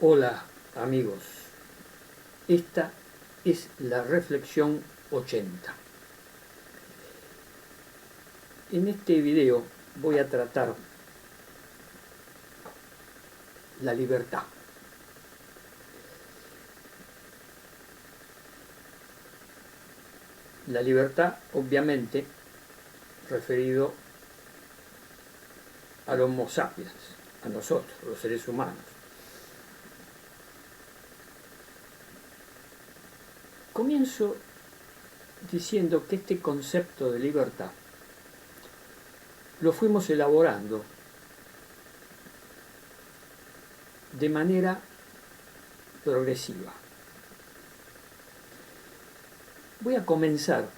Hola amigos, esta es la reflexión 80. En este video voy a tratar la libertad. La libertad, obviamente, referido al Homo sapiens, a nosotros, los seres humanos. Comienzo diciendo que este concepto de libertad lo fuimos elaborando de manera progresiva. Voy a comenzar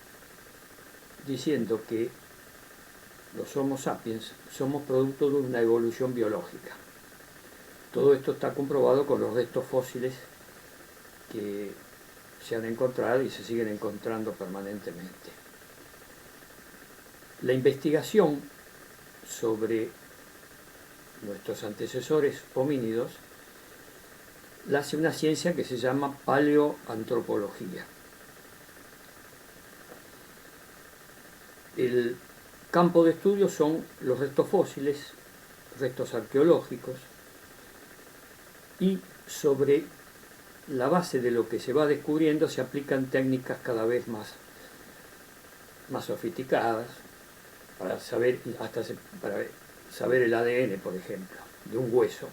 diciendo que los Homo sapiens somos producto de una evolución biológica. Todo esto está comprobado con los restos fósiles que se han encontrado y se siguen encontrando permanentemente. La investigación sobre nuestros antecesores homínidos la hace una ciencia que se llama paleoantropología. El campo de estudio son los restos fósiles, restos arqueológicos, y sobre la base de lo que se va descubriendo se aplican técnicas cada vez más sofisticadas para saber el ADN, por ejemplo, de un hueso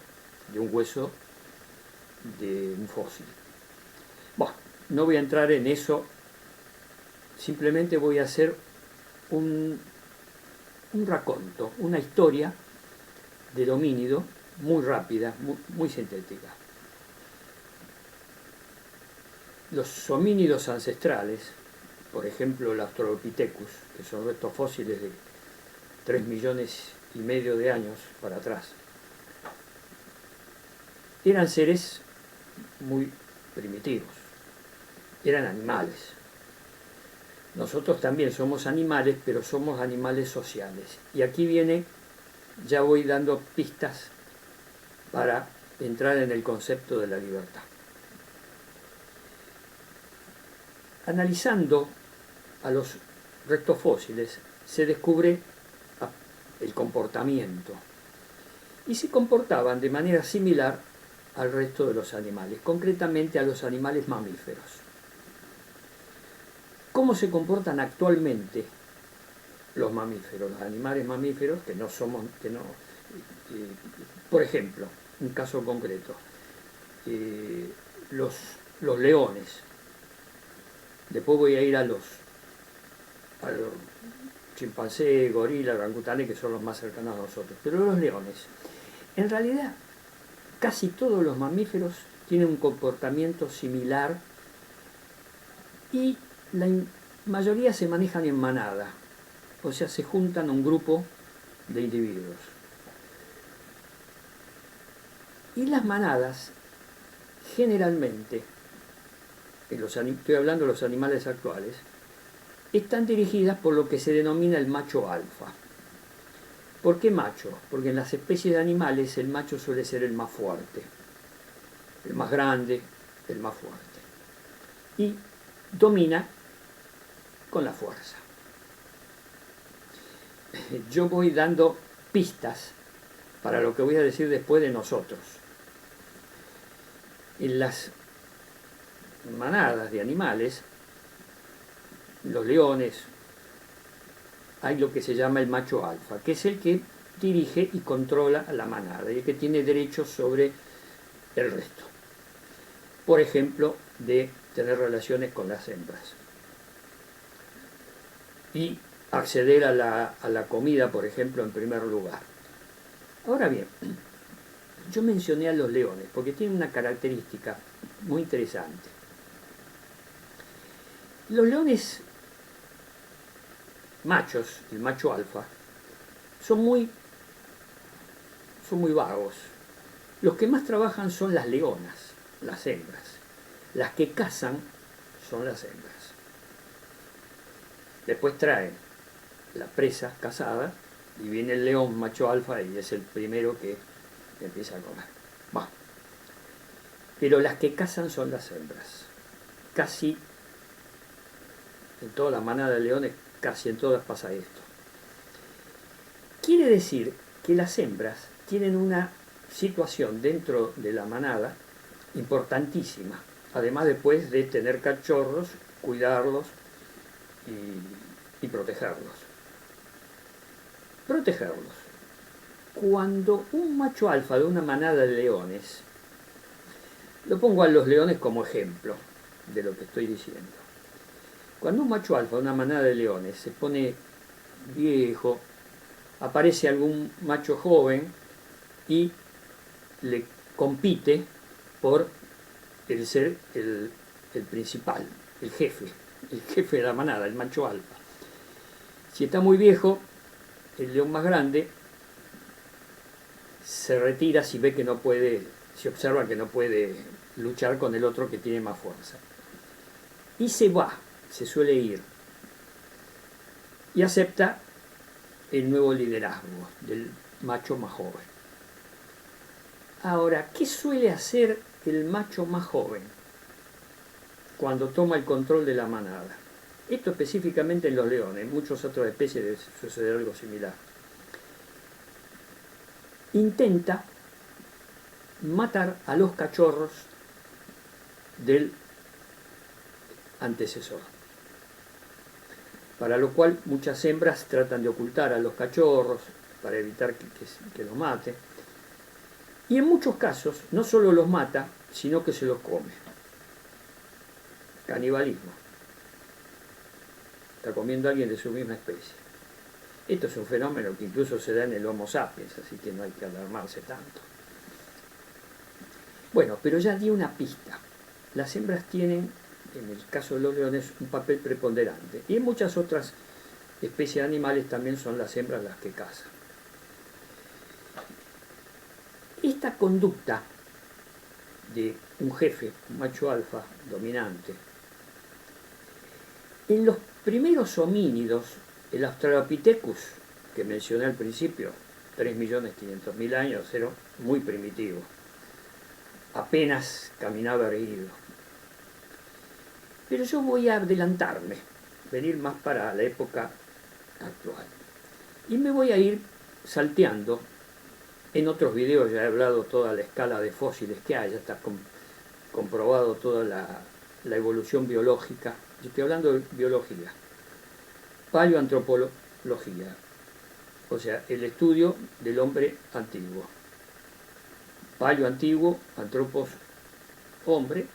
de un fósil. Bueno, no voy a entrar en eso, simplemente voy a hacer un raconto, una historia del homínido muy rápida, muy sintética. Los homínidos ancestrales, por ejemplo el Australopithecus, que son restos fósiles de 3,5 millones de años para atrás, eran seres muy primitivos, eran animales. Nosotros también somos animales, pero somos animales sociales. Y aquí viene, ya voy dando pistas para entrar en el concepto de la libertad. Analizando a los restos fósiles se descubre el comportamiento y se comportaban de manera similar al resto de los animales, concretamente a los animales mamíferos. ¿Cómo se comportan actualmente los mamíferos, los animales mamíferos por ejemplo, un caso concreto, los leones? Después voy a ir a los chimpancés, gorilas, orangutanes, que son los más cercanos a nosotros. Pero los leones, en realidad, casi todos los mamíferos tienen un comportamiento similar y la mayoría se manejan en manada, o sea, se juntan a un grupo de individuos. Y las manadas, generalmente, estoy hablando de los animales actuales, están dirigidas por lo que se denomina el macho alfa. ¿Por qué macho? Porque en las especies de animales el macho suele ser el más fuerte, el más grande, el más fuerte. Y domina con la fuerza. Yo voy dando pistas para lo que voy a decir después de nosotros. En las manadas de animales, los leones, hay lo que se llama el macho alfa, que es el que dirige y controla a la manada y el que tiene derechos sobre el resto. Por ejemplo, de tener relaciones con las hembras y acceder a la comida, por ejemplo, en primer lugar. Ahora bien, yo mencioné a los leones porque tienen una característica muy interesante. Los leones machos, el macho alfa, son muy vagos. Los que más trabajan son las leonas, las hembras. Las que cazan son las hembras. Después traen la presa cazada y viene el león macho alfa y es el primero que empieza a comer. Bueno, pero las que cazan son las hembras. Casi en toda la manada de leones, casi en todas pasa esto. Quiere decir que las hembras tienen una situación dentro de la manada importantísima, además después de tener cachorros, cuidarlos y protegerlos. Protegerlos. Cuando un macho alfa de una manada de leones, lo pongo a los leones como ejemplo de lo que estoy diciendo, cuando un macho alfa de una manada de leones se pone viejo, aparece algún macho joven y le compite por el ser el principal, el jefe de la manada, el macho alfa. Si está muy viejo, el león más grande se retira si ve que no puede, si observa que no puede luchar con el otro que tiene más fuerza. Y se va, se suele ir, y acepta el nuevo liderazgo del macho más joven. Ahora, ¿qué suele hacer el macho más joven cuando toma el control de la manada? Esto específicamente en los leones, en muchas otras especies debe suceder algo similar. Intenta matar a los cachorros del antecesor, para lo cual muchas hembras tratan de ocultar a los cachorros para evitar que los mate, y en muchos casos no solo los mata, sino que se los come. Canibalismo. Está comiendo a alguien de su misma especie. Esto es un fenómeno que incluso se da en el Homo sapiens, así que no hay que alarmarse tanto. Bueno, pero ya di una pista. Las hembras tienen, en el caso de los leones, un papel preponderante. Y en muchas otras especies de animales también son las hembras las que cazan. Esta conducta de un jefe, un macho alfa dominante, en los primeros homínidos, el Australopithecus, que mencioné al principio, 3.500.000 años, era muy primitivo. Apenas caminaba erguido. Pero yo voy a adelantarme, venir más para la época actual. Y me voy a ir salteando. En otros videos ya he hablado toda la escala de fósiles que hay, ya está comprobado toda la evolución biológica. Yo estoy hablando de biología. Paleoantropología, o sea, el estudio del hombre antiguo. Paleoantiguo, antropos, hombre,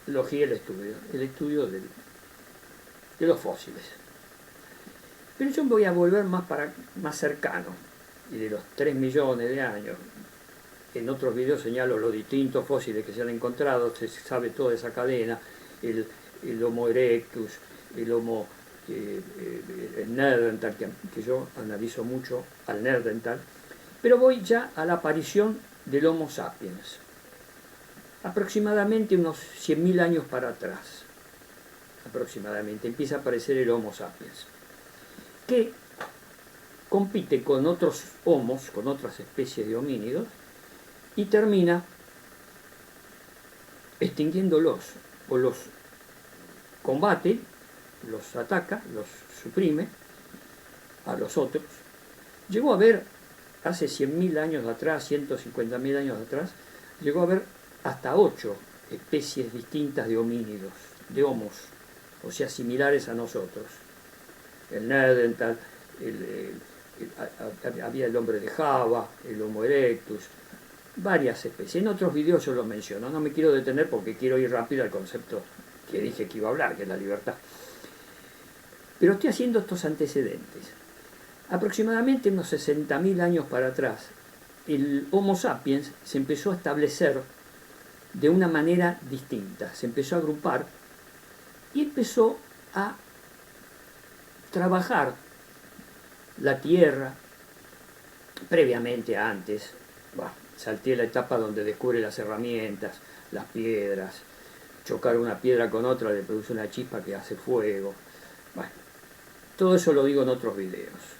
logía el estudio de los fósiles. Pero yo me voy a volver más cercano, y de los 3 millones de años. En otros videos señalo los distintos fósiles que se han encontrado, se sabe toda esa cadena, el Homo erectus, el Homo el Neandertal, que yo analizo mucho al Neandertal, pero voy ya a la aparición del Homo sapiens, aproximadamente unos 100.000 años para atrás, aproximadamente, empieza a aparecer el Homo sapiens, que compite con otros homos, con otras especies de homínidos, y termina extinguiéndolos, o los combate, los ataca, los suprime a los otros. Llegó a haber, hace 100.000 años atrás, 150.000 años atrás, llegó a haber hasta 8 especies distintas de homínidos, de homos, o sea, similares a nosotros. El Neandertal, había el hombre de Java, el Homo erectus, varias especies. En otros videos yo lo menciono, no me quiero detener porque quiero ir rápido al concepto que dije que iba a hablar, que es la libertad. Pero estoy haciendo estos antecedentes. Aproximadamente unos 60.000 años para atrás, el Homo sapiens se empezó a establecer de una manera distinta, se empezó a agrupar y empezó a trabajar la tierra. Previamente, antes, salté la etapa donde descubre las herramientas, las piedras, chocar una piedra con otra le produce una chispa que hace fuego. Bueno, todo eso lo digo en otros videos.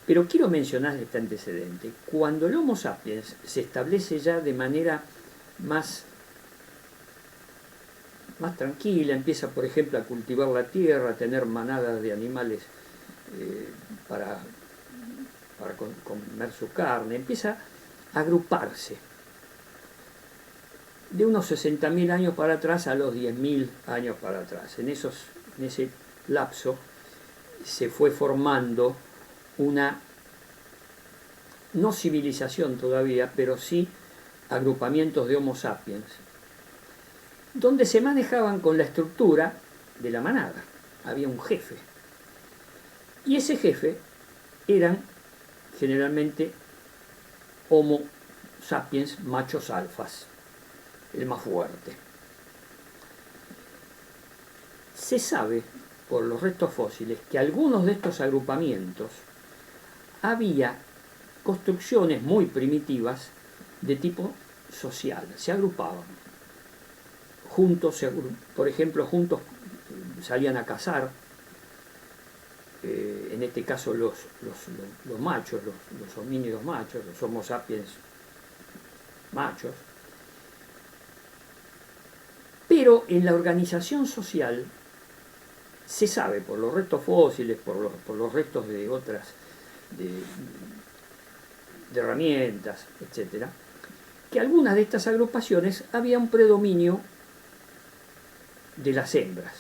Pero quiero mencionar este antecedente. Cuando el Homo sapiens se establece ya de manera más tranquila, empieza por ejemplo a cultivar la tierra, a tener manadas de animales para comer su carne, empieza a agruparse. De unos 60.000 años para atrás a los 10.000 años para atrás. En ese lapso se fue formando una, no civilización todavía, pero sí agrupamientos de Homo sapiens, donde se manejaban con la estructura de la manada. Había un jefe. Y ese jefe eran generalmente Homo sapiens machos alfas, el más fuerte. Se sabe por los restos fósiles que algunos de estos agrupamientos había construcciones muy primitivas de tipo social, se agrupaban. Juntos, por ejemplo, juntos salían a cazar, en este caso los machos, los homínidos machos, los Homo sapiens machos. Pero en la organización social se sabe por los restos fósiles, por los restos de otras, de herramientas, etc., que algunas de estas agrupaciones había un predominio de las hembras.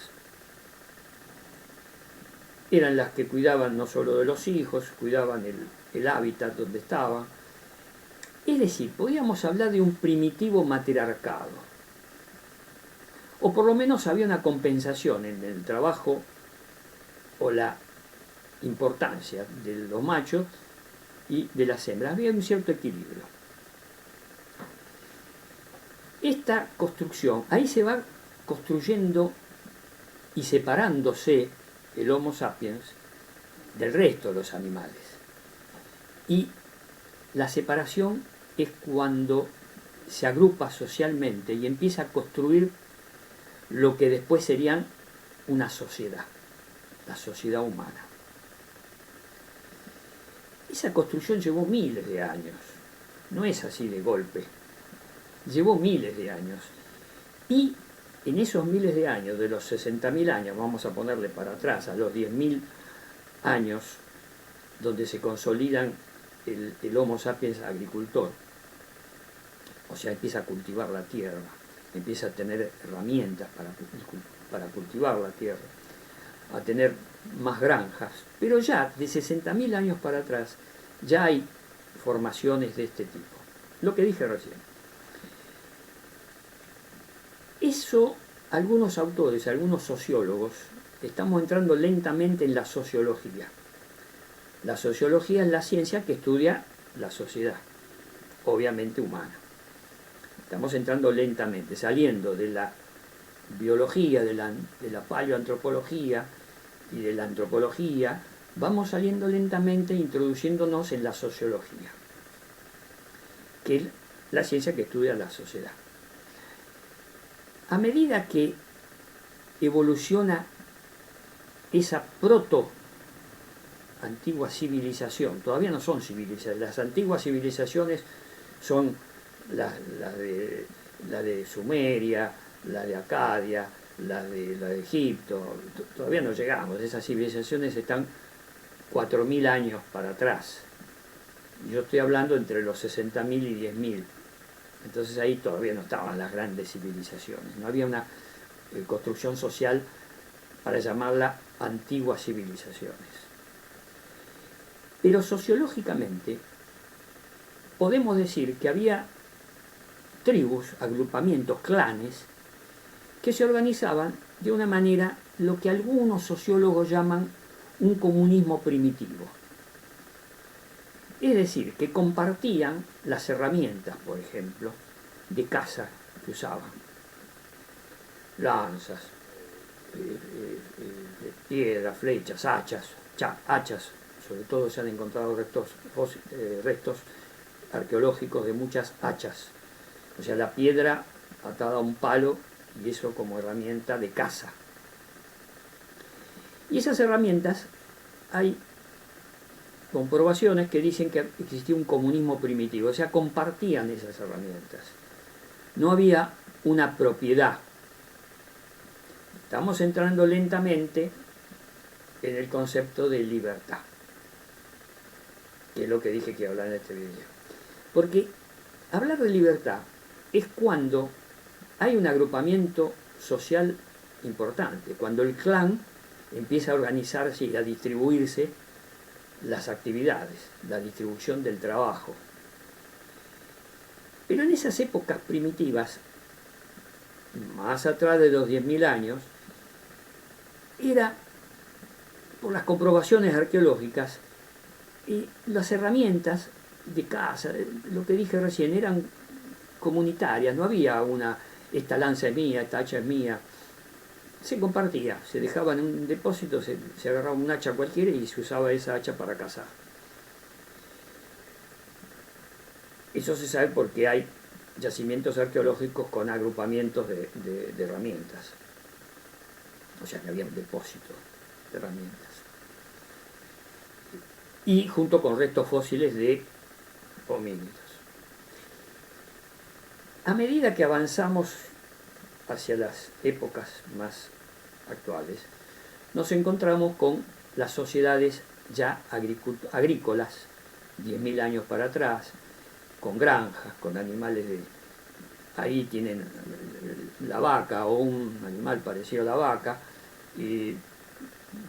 Eran las que cuidaban no solo de los hijos, cuidaban el hábitat donde estaban. Es decir, podíamos hablar de un primitivo matriarcado. O por lo menos había una compensación en el trabajo o la importancia de los machos y de las hembras. Había un cierto equilibrio. Esta construcción, ahí se va construyendo y separándose el Homo sapiens del resto de los animales. Y la separación es cuando se agrupa socialmente y empieza a construir lo que después serían una sociedad, la sociedad humana. Esa construcción llevó miles de años, no es así de golpe, llevó miles de años. Y en esos miles de años, de los 60.000 años, vamos a ponerle para atrás, a los 10.000 años, donde se consolidan el Homo sapiens agricultor, o sea, empieza a cultivar la tierra, empieza a tener herramientas para cultivar la tierra, a tener más granjas, pero ya de 60.000 años para atrás ya hay formaciones de este tipo, lo que dije recién. Eso, algunos autores, algunos sociólogos, estamos entrando lentamente en la sociología. La sociología es la ciencia que estudia la sociedad, obviamente humana. Estamos entrando lentamente, saliendo de la biología, de la paleoantropología y de la antropología, vamos saliendo lentamente introduciéndonos en la sociología, que es la ciencia que estudia la sociedad. A medida que evoluciona esa antigua civilización, todavía no son civilizaciones, las antiguas civilizaciones son la de Sumeria, la de Acadia, la de Egipto, todavía no llegamos, esas civilizaciones están 4.000 años para atrás. Yo estoy hablando entre los 60.000 y 10.000. Entonces ahí todavía no estaban las grandes civilizaciones, no había una construcción social para llamarla antiguas civilizaciones. Pero sociológicamente podemos decir que había tribus, agrupamientos, clanes, que se organizaban de una manera, lo que algunos sociólogos llaman un comunismo primitivo. Es decir, que compartían las herramientas, por ejemplo, de caza que usaban. Lanzas, piedras, flechas, hachas. Sobre todo se han encontrado restos arqueológicos de muchas hachas. O sea, la piedra atada a un palo y eso como herramienta de caza. Y esas herramientas hay comprobaciones que dicen que existía un comunismo primitivo, o sea, compartían esas herramientas. no había una propiedad. Estamos entrando lentamente en el concepto de libertad, que es lo que dije que iba a hablar en este video. Porque hablar de libertad es cuando hay un agrupamiento social importante, cuando el clan empieza a organizarse y a distribuirse las actividades, la distribución del trabajo. Pero en esas épocas primitivas, más atrás de los 10.000 años, era, por las comprobaciones arqueológicas, y las herramientas de caza, lo que dije recién, eran comunitarias, no había esta lanza es mía, esta hacha es mía. Se compartía, se dejaba en un depósito, se agarraba un hacha cualquiera y se usaba esa hacha para cazar. Eso se sabe porque hay yacimientos arqueológicos con agrupamientos de herramientas. O sea que había un depósito de herramientas. Y junto con restos fósiles de homínidos. A medida que avanzamos hacia las épocas más actuales, nos encontramos con las sociedades ya agrícolas, 10.000 años para atrás, con granjas, con animales ahí tienen la vaca o un animal parecido a la vaca, y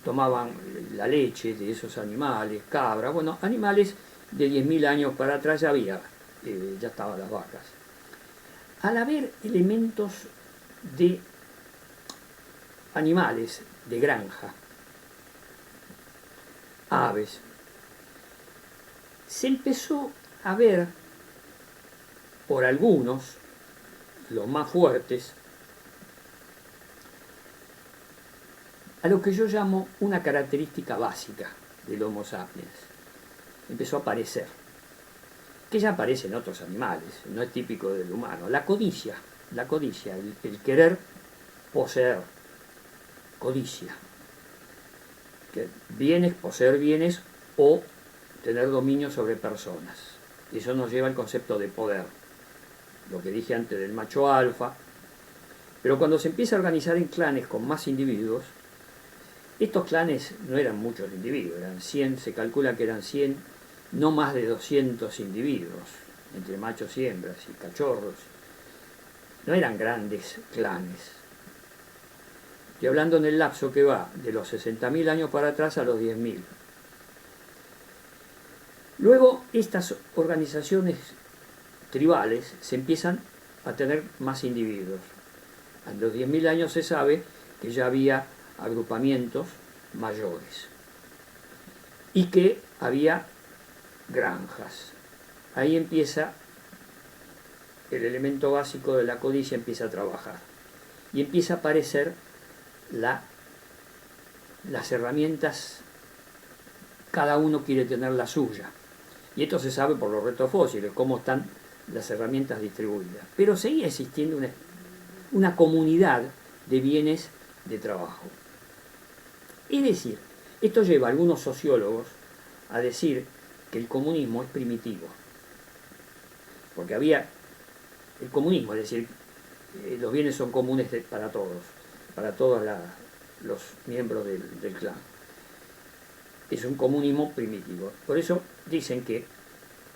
tomaban la leche de esos animales, cabras, bueno, animales de 10.000 años para atrás ya había, ya estaban las vacas. Al haber elementos de animales de granja, aves, se empezó a ver por algunos, los más fuertes, a lo que yo llamo una característica básica del Homo sapiens. Empezó a aparecer, que ya aparece en otros animales, no es típico del humano. La codicia, el querer poseer, codicia. Poseer bienes o tener dominio sobre personas. Y eso nos lleva al concepto de poder, lo que dije antes del macho alfa. Pero cuando se empieza a organizar en clanes con más individuos, estos clanes no eran muchos individuos, eran 100, se calcula que eran 100, no más de 200 individuos, entre machos y hembras y cachorros. No eran grandes clanes. Estoy hablando en el lapso que va de los 60.000 años para atrás a los 10.000. Luego estas organizaciones tribales se empiezan a tener más individuos. A los 10.000 años se sabe que ya había agrupamientos mayores y que había granjas. Ahí empieza el elemento básico de la codicia, empieza a trabajar y empieza a aparecer las herramientas. Cada uno quiere tener la suya, y esto se sabe por los restos fósiles, cómo están las herramientas distribuidas. Pero seguía existiendo una comunidad de bienes de trabajo. Es decir, esto lleva a algunos sociólogos a decir que el comunismo es primitivo, porque había el comunismo, es decir, los bienes son comunes para todos los miembros del clan. Es un comunismo primitivo. Por eso dicen que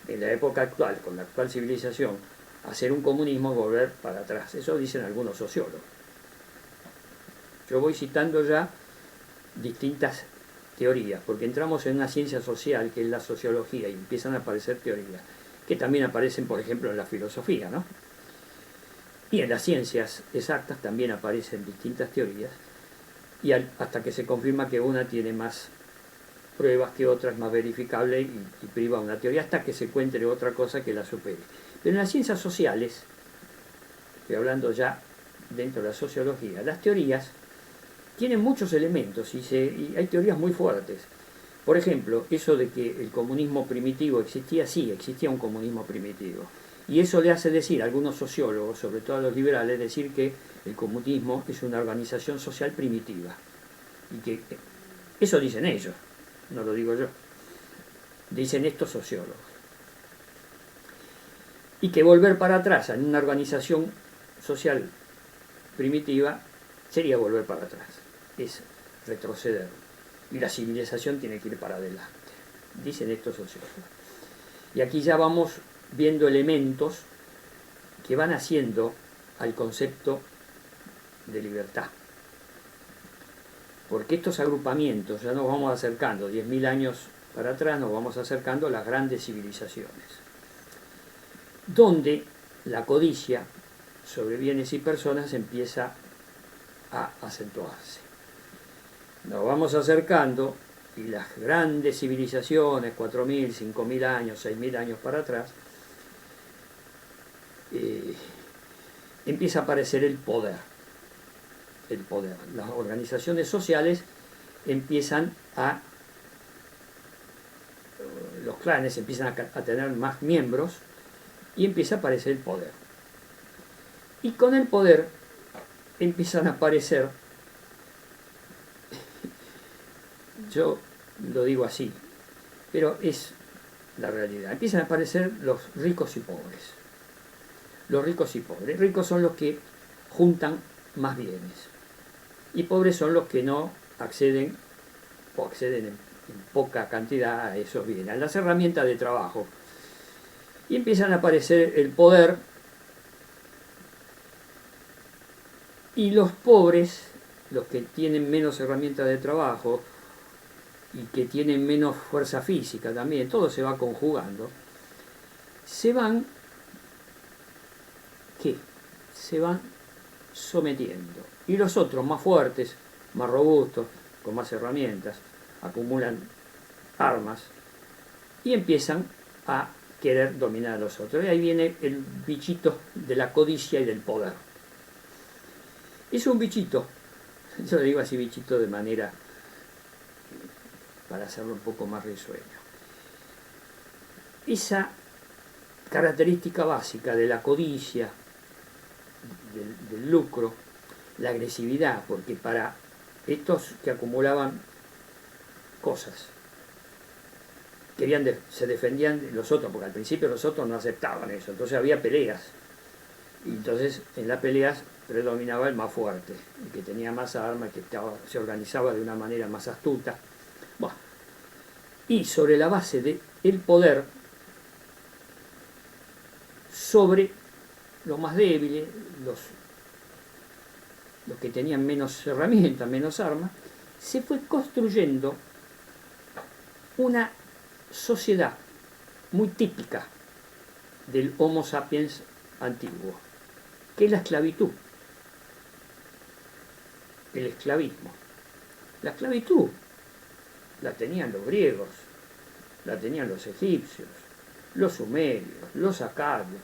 en la época actual, con la actual civilización, hacer un comunismo es volver para atrás. Eso dicen algunos sociólogos. Yo voy citando ya distintas teorías, porque entramos en una ciencia social que es la sociología y empiezan a aparecer teorías, que también aparecen, por ejemplo, en la filosofía, ¿no? Y en las ciencias exactas también aparecen distintas teorías, y hasta que se confirma que una tiene más pruebas que otra, es más verificable y priva una teoría, hasta que se encuentre otra cosa que la supere. Pero en las ciencias sociales, estoy hablando ya dentro de la sociología, las teorías tienen muchos elementos y hay teorías muy fuertes. Por ejemplo, eso de que el comunismo primitivo existía, sí, existía un comunismo primitivo. Y eso le hace decir a algunos sociólogos, sobre todo a los liberales, decir que el comunismo es una organización social primitiva. Y que eso dicen ellos, no lo digo yo. Dicen estos sociólogos. Y que volver para atrás en una organización social primitiva sería volver para atrás, es retroceder. Y la civilización tiene que ir para adelante, dicen estos sociólogos. Y aquí ya vamos viendo elementos que van haciendo al concepto de libertad. Porque estos agrupamientos, ya nos vamos acercando, 10.000 años para atrás, nos vamos acercando a las grandes civilizaciones, donde la codicia sobre bienes y personas empieza a acentuarse. Nos vamos acercando y las grandes civilizaciones, 4.000, 5.000 años, 6.000 años para atrás, empieza a aparecer el poder. El poder. Las organizaciones sociales empiezan los clanes empiezan a tener más miembros y empieza a aparecer el poder. Y con el poder empiezan a aparecer, yo lo digo así, pero es la realidad, empiezan a aparecer los ricos y pobres. Los ricos y pobres. Ricos son los que juntan más bienes y pobres son los que no acceden o acceden en poca cantidad a esos bienes, a las herramientas de trabajo. Y empiezan a aparecer el poder y los pobres, los que tienen menos herramientas de trabajo y que tienen menos fuerza física también, todo se va conjugando, se van sometiendo. Y los otros, más fuertes, más robustos, con más herramientas, acumulan armas y empiezan a querer dominar a los otros. Y ahí viene el bichito de la codicia y del poder. Es un bichito, yo lo digo así bichito de manera para hacerlo un poco más risueño. Esa característica básica de la codicia, del lucro, la agresividad, porque para estos que acumulaban cosas, se defendían de los otros, porque al principio los otros no aceptaban eso, entonces había peleas, y entonces en las peleas predominaba el más fuerte, el que tenía más armas, el que se organizaba de una manera más astuta. Bueno, y sobre la base del poder sobre los más débiles, los que tenían menos herramientas, menos armas, se fue construyendo una sociedad muy típica del Homo sapiens antiguo, que es la esclavitud, el esclavismo. La esclavitud la tenían los griegos, la tenían los egipcios, los sumerios, los acadios,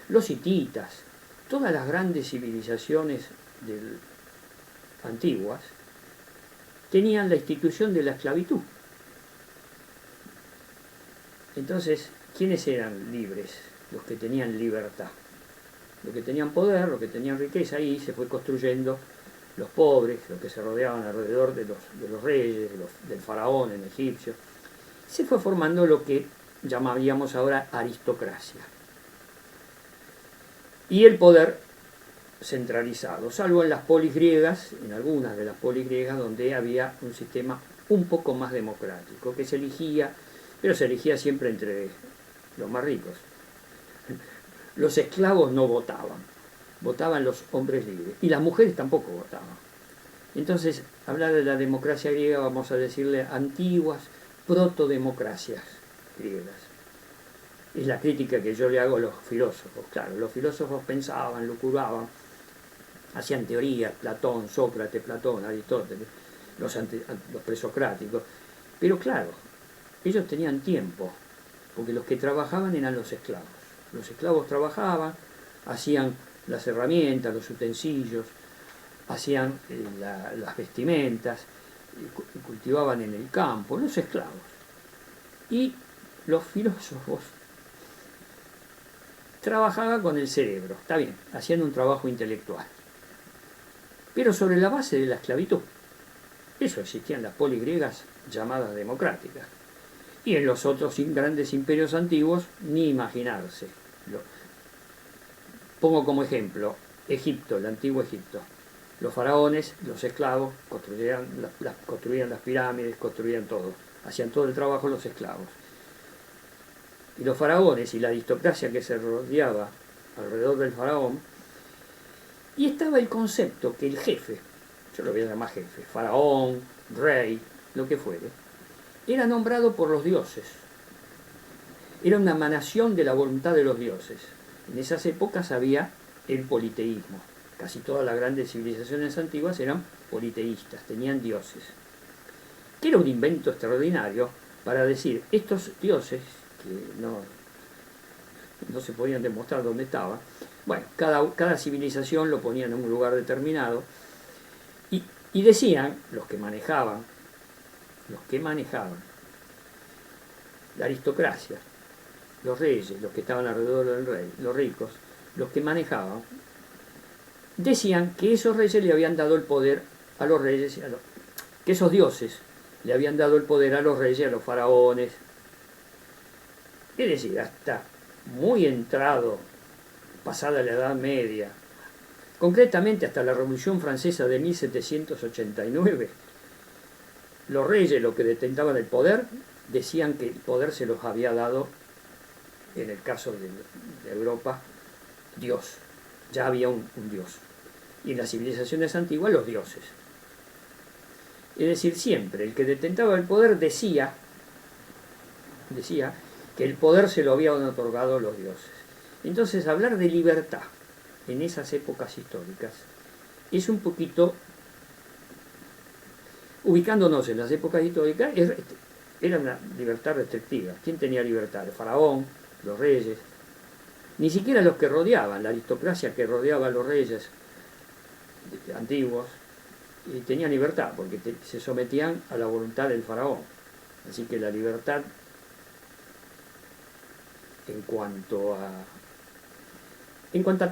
los hititas, todas las grandes civilizaciones antiguas tenían la institución de la esclavitud. Entonces, ¿quiénes eran libres? Los que tenían libertad. Los que tenían poder, los que tenían riqueza, ahí se fue construyendo los pobres, los que se rodeaban alrededor de los reyes, del faraón, el egipcio. Se fue formando lo que llamaríamos ahora aristocracia. Y el poder centralizado, salvo en las polis griegas, en algunas de las polis griegas, donde había un sistema un poco más democrático, que se elegía, pero se elegía siempre entre los más ricos. Los esclavos no votaban, votaban los hombres libres, y las mujeres tampoco votaban. Entonces, hablar de la democracia griega, vamos a decirle antiguas protodemocracias griegas. Es la crítica que yo le hago a los filósofos. Claro, los filósofos pensaban, lucubraban, hacían teorías, Platón, Sócrates, Platón, Aristóteles, los presocráticos. Pero claro, ellos tenían tiempo, porque los que trabajaban eran los esclavos. Los esclavos trabajaban, hacían las herramientas, los utensilios, hacían las vestimentas, cultivaban en el campo, los esclavos. Y los filósofos trabajaban con el cerebro, está bien, hacían un trabajo intelectual, pero sobre la base de la esclavitud. Eso existían las polis griegas llamadas democráticas. Y en los otros grandes imperios antiguos, ni imaginarse. Pongo como ejemplo Egipto, el antiguo Egipto. Los faraones, los esclavos, construían las pirámides, construían todo. Hacían todo el trabajo los esclavos. Y los faraones y la aristocracia que se rodeaba alrededor del faraón, y estaba el concepto que el jefe, yo lo voy a llamar jefe, faraón, rey, lo que fuere, era nombrado por los dioses. Era una emanación de la voluntad de los dioses. En esas épocas había el politeísmo. Casi todas las grandes civilizaciones antiguas eran politeístas, tenían dioses. Que era un invento extraordinario para decir, estos dioses, que no se podían demostrar dónde estaban, bueno, cada civilización lo ponía en un lugar determinado, y decían, los que manejaban la aristocracia, los reyes, los que estaban alrededor del rey, los ricos, los que manejaban, decían que esos reyes le habían dado el poder a los reyes, que esos dioses le habían dado el poder a los reyes, a los faraones. Es decir, hasta muy entrado, pasada la Edad Media, concretamente hasta la Revolución Francesa de 1789, los reyes, los que detentaban el poder, decían que el poder se los había dado, en el caso de Europa, Dios. Ya había un Dios. Y en las civilizaciones antiguas, los dioses. Es decir, siempre el que detentaba el poder decía que el poder se lo habían otorgado los dioses. Entonces, hablar de libertad en esas épocas históricas es un poquito, ubicándonos en las épocas históricas, era una libertad restrictiva. ¿Quién tenía libertad? El faraón, los reyes, ni siquiera los que rodeaban, la aristocracia que rodeaba a los reyes antiguos, tenían libertad, porque se sometían a la voluntad del faraón. Así que la libertad, en cuanto a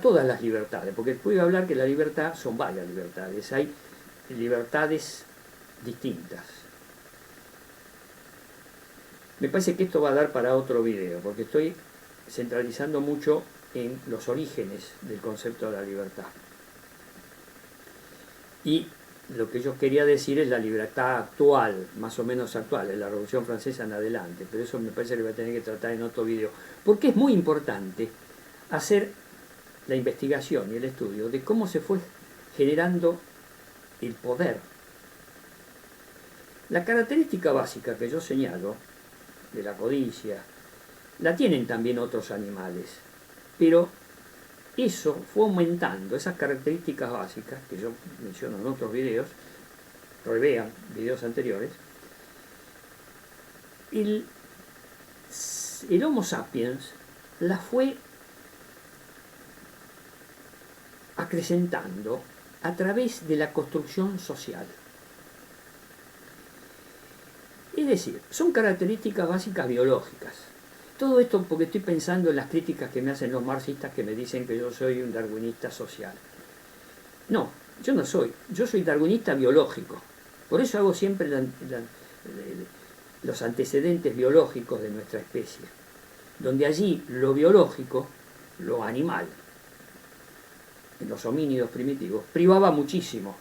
todas las libertades, porque puedo hablar que la libertad son varias libertades, hay libertades distintas. Me parece que esto va a dar para otro video, porque estoy centralizando mucho en los orígenes del concepto de la libertad. Y lo que yo quería decir es la libertad actual, más o menos actual, de la Revolución Francesa en adelante, pero eso me parece que voy a tener que tratar en otro video, porque es muy importante hacer la investigación y el estudio de cómo se fue generando el poder. La característica básica que yo señalo, de la codicia, la tienen también otros animales, pero eso fue aumentando, esas características básicas que yo menciono en otros videos, revean videos anteriores. El Homo sapiens la fue acrecentando a través de la construcción social. Es decir, son características básicas biológicas. Todo esto porque estoy pensando en las críticas que me hacen los marxistas que me dicen que yo soy un darwinista social. No, yo no soy. Yo soy darwinista biológico. Por eso hago siempre los antecedentes biológicos de nuestra especie. Donde allí lo biológico, lo animal, en los homínidos primitivos, privaba muchísimo.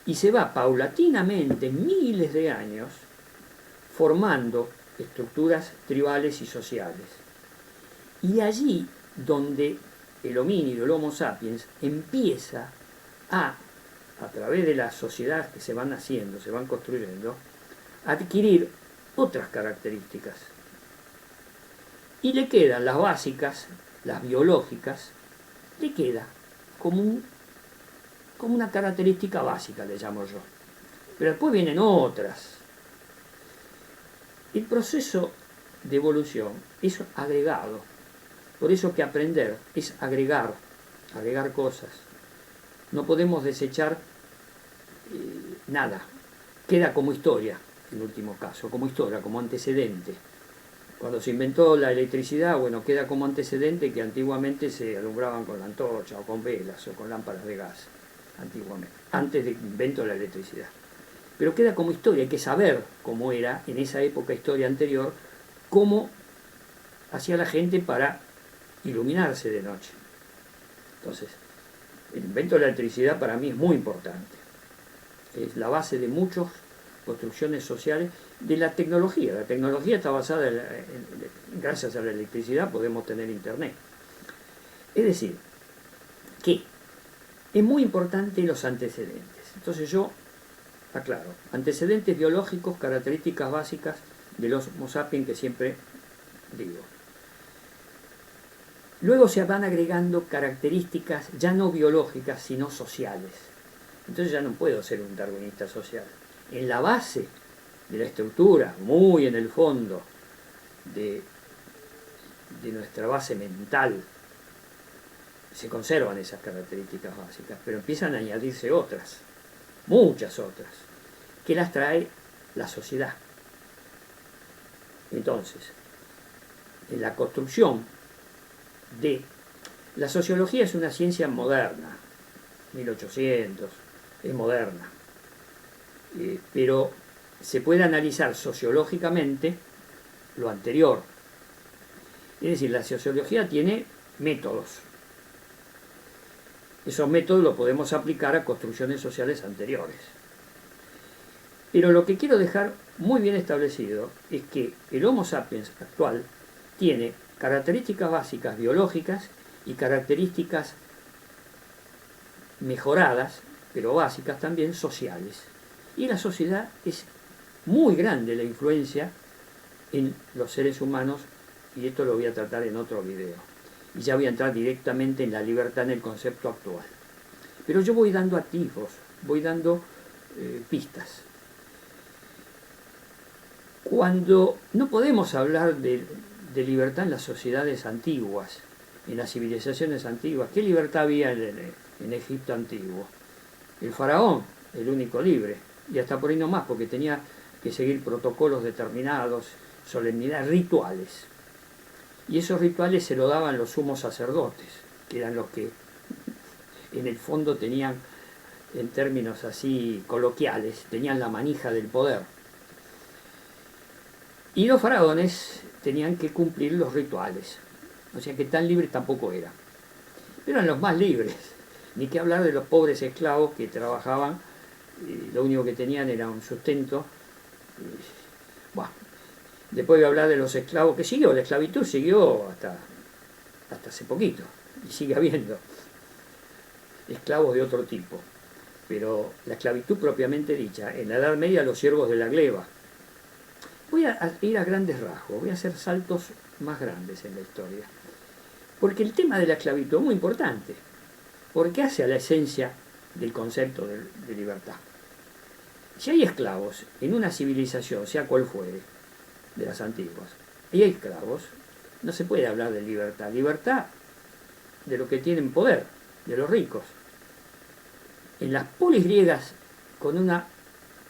Y se va paulatinamente, miles de años, formando estructuras tribales y sociales. Y allí donde el homínido, el Homo sapiens, empieza a través de las sociedades que se van haciendo, se van construyendo, a adquirir otras características. Y le quedan las básicas, las biológicas, le queda como una característica básica, le llamo yo. Pero después vienen otras. El proceso de evolución es agregado. Por eso que aprender es agregar cosas. No podemos desechar nada. Queda como historia, en último caso, como historia, como antecedente. Cuando se inventó la electricidad, bueno, queda como antecedente que antiguamente se alumbraban con la antorcha o con velas o con lámparas de gas, antiguamente, antes del invento de la electricidad. Pero queda como historia, hay que saber cómo era en esa época, historia anterior, cómo hacía la gente para iluminarse de noche. Entonces, el invento de la electricidad para mí es muy importante. Es la base de muchas construcciones sociales de la tecnología. La tecnología está basada gracias a la electricidad podemos tener internet. Es decir, que es muy importante los antecedentes. Entonces yo aclaro, antecedentes biológicos, características básicas de los Homo sapiens que siempre digo. Luego se van agregando características ya no biológicas, sino sociales. Entonces ya no puedo ser un darwinista social. En la base de la estructura, muy en el fondo de nuestra base mental, se conservan esas características básicas, pero empiezan a añadirse otras, muchas otras, que las trae la sociedad. Entonces, en la construcción de... La sociología es una ciencia moderna, 1800, es moderna, pero se puede analizar sociológicamente lo anterior. Es decir, la sociología tiene métodos. Esos métodos los podemos aplicar a construcciones sociales anteriores. Pero lo que quiero dejar muy bien establecido es que el Homo sapiens actual tiene características básicas biológicas y características mejoradas, pero básicas también sociales. Y la sociedad es muy grande la influencia en los seres humanos, y esto lo voy a tratar en otro video. Y ya voy a entrar directamente en la libertad en el concepto actual. Pero yo voy dando atisbos, voy dando pistas. Cuando no podemos hablar de libertad en las sociedades antiguas, en las civilizaciones antiguas, ¿qué libertad había en Egipto antiguo? El faraón, el único libre, y hasta por ahí no más, porque tenía que seguir protocolos determinados, solemnidades, rituales. Y esos rituales se lo daban los sumos sacerdotes, que eran los que en el fondo tenían, en términos así coloquiales, tenían la manija del poder. Y los faraones tenían que cumplir los rituales, o sea que tan libres tampoco eran. Pero eran los más libres, ni que hablar de los pobres esclavos que trabajaban, y lo único que tenían era un sustento. Bueno, después voy a hablar de los esclavos, que siguió, la esclavitud siguió hasta hace poquito, y sigue habiendo esclavos de otro tipo. Pero la esclavitud propiamente dicha, en la Edad Media los siervos de la gleba. Voy a ir a grandes rasgos, voy a hacer saltos más grandes en la historia. Porque el tema de la esclavitud es muy importante, porque hace a la esencia del concepto de libertad. Si hay esclavos en una civilización, sea cual fuere, de las antiguas, y hay esclavos, no se puede hablar de libertad. Libertad de los que tienen poder, de los ricos. En las polis griegas, con una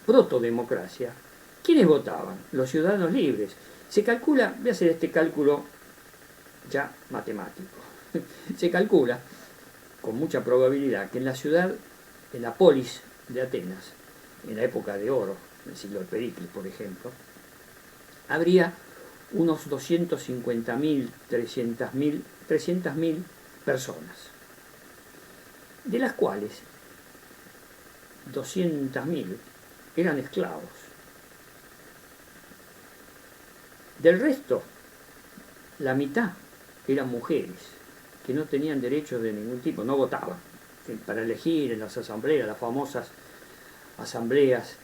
protodemocracia, ¿quiénes votaban? Los ciudadanos libres. Se calcula, voy a hacer este cálculo ya matemático, se calcula con mucha probabilidad que en la ciudad, en la polis de Atenas, en la época de oro, en el siglo de Pericles, por ejemplo, habría unos 250.000, 300.000 personas, de las cuales 200.000 eran esclavos. Del resto, la mitad eran mujeres, que no tenían derechos de ningún tipo, no votaban. Para elegir en las asambleas, las famosas asambleas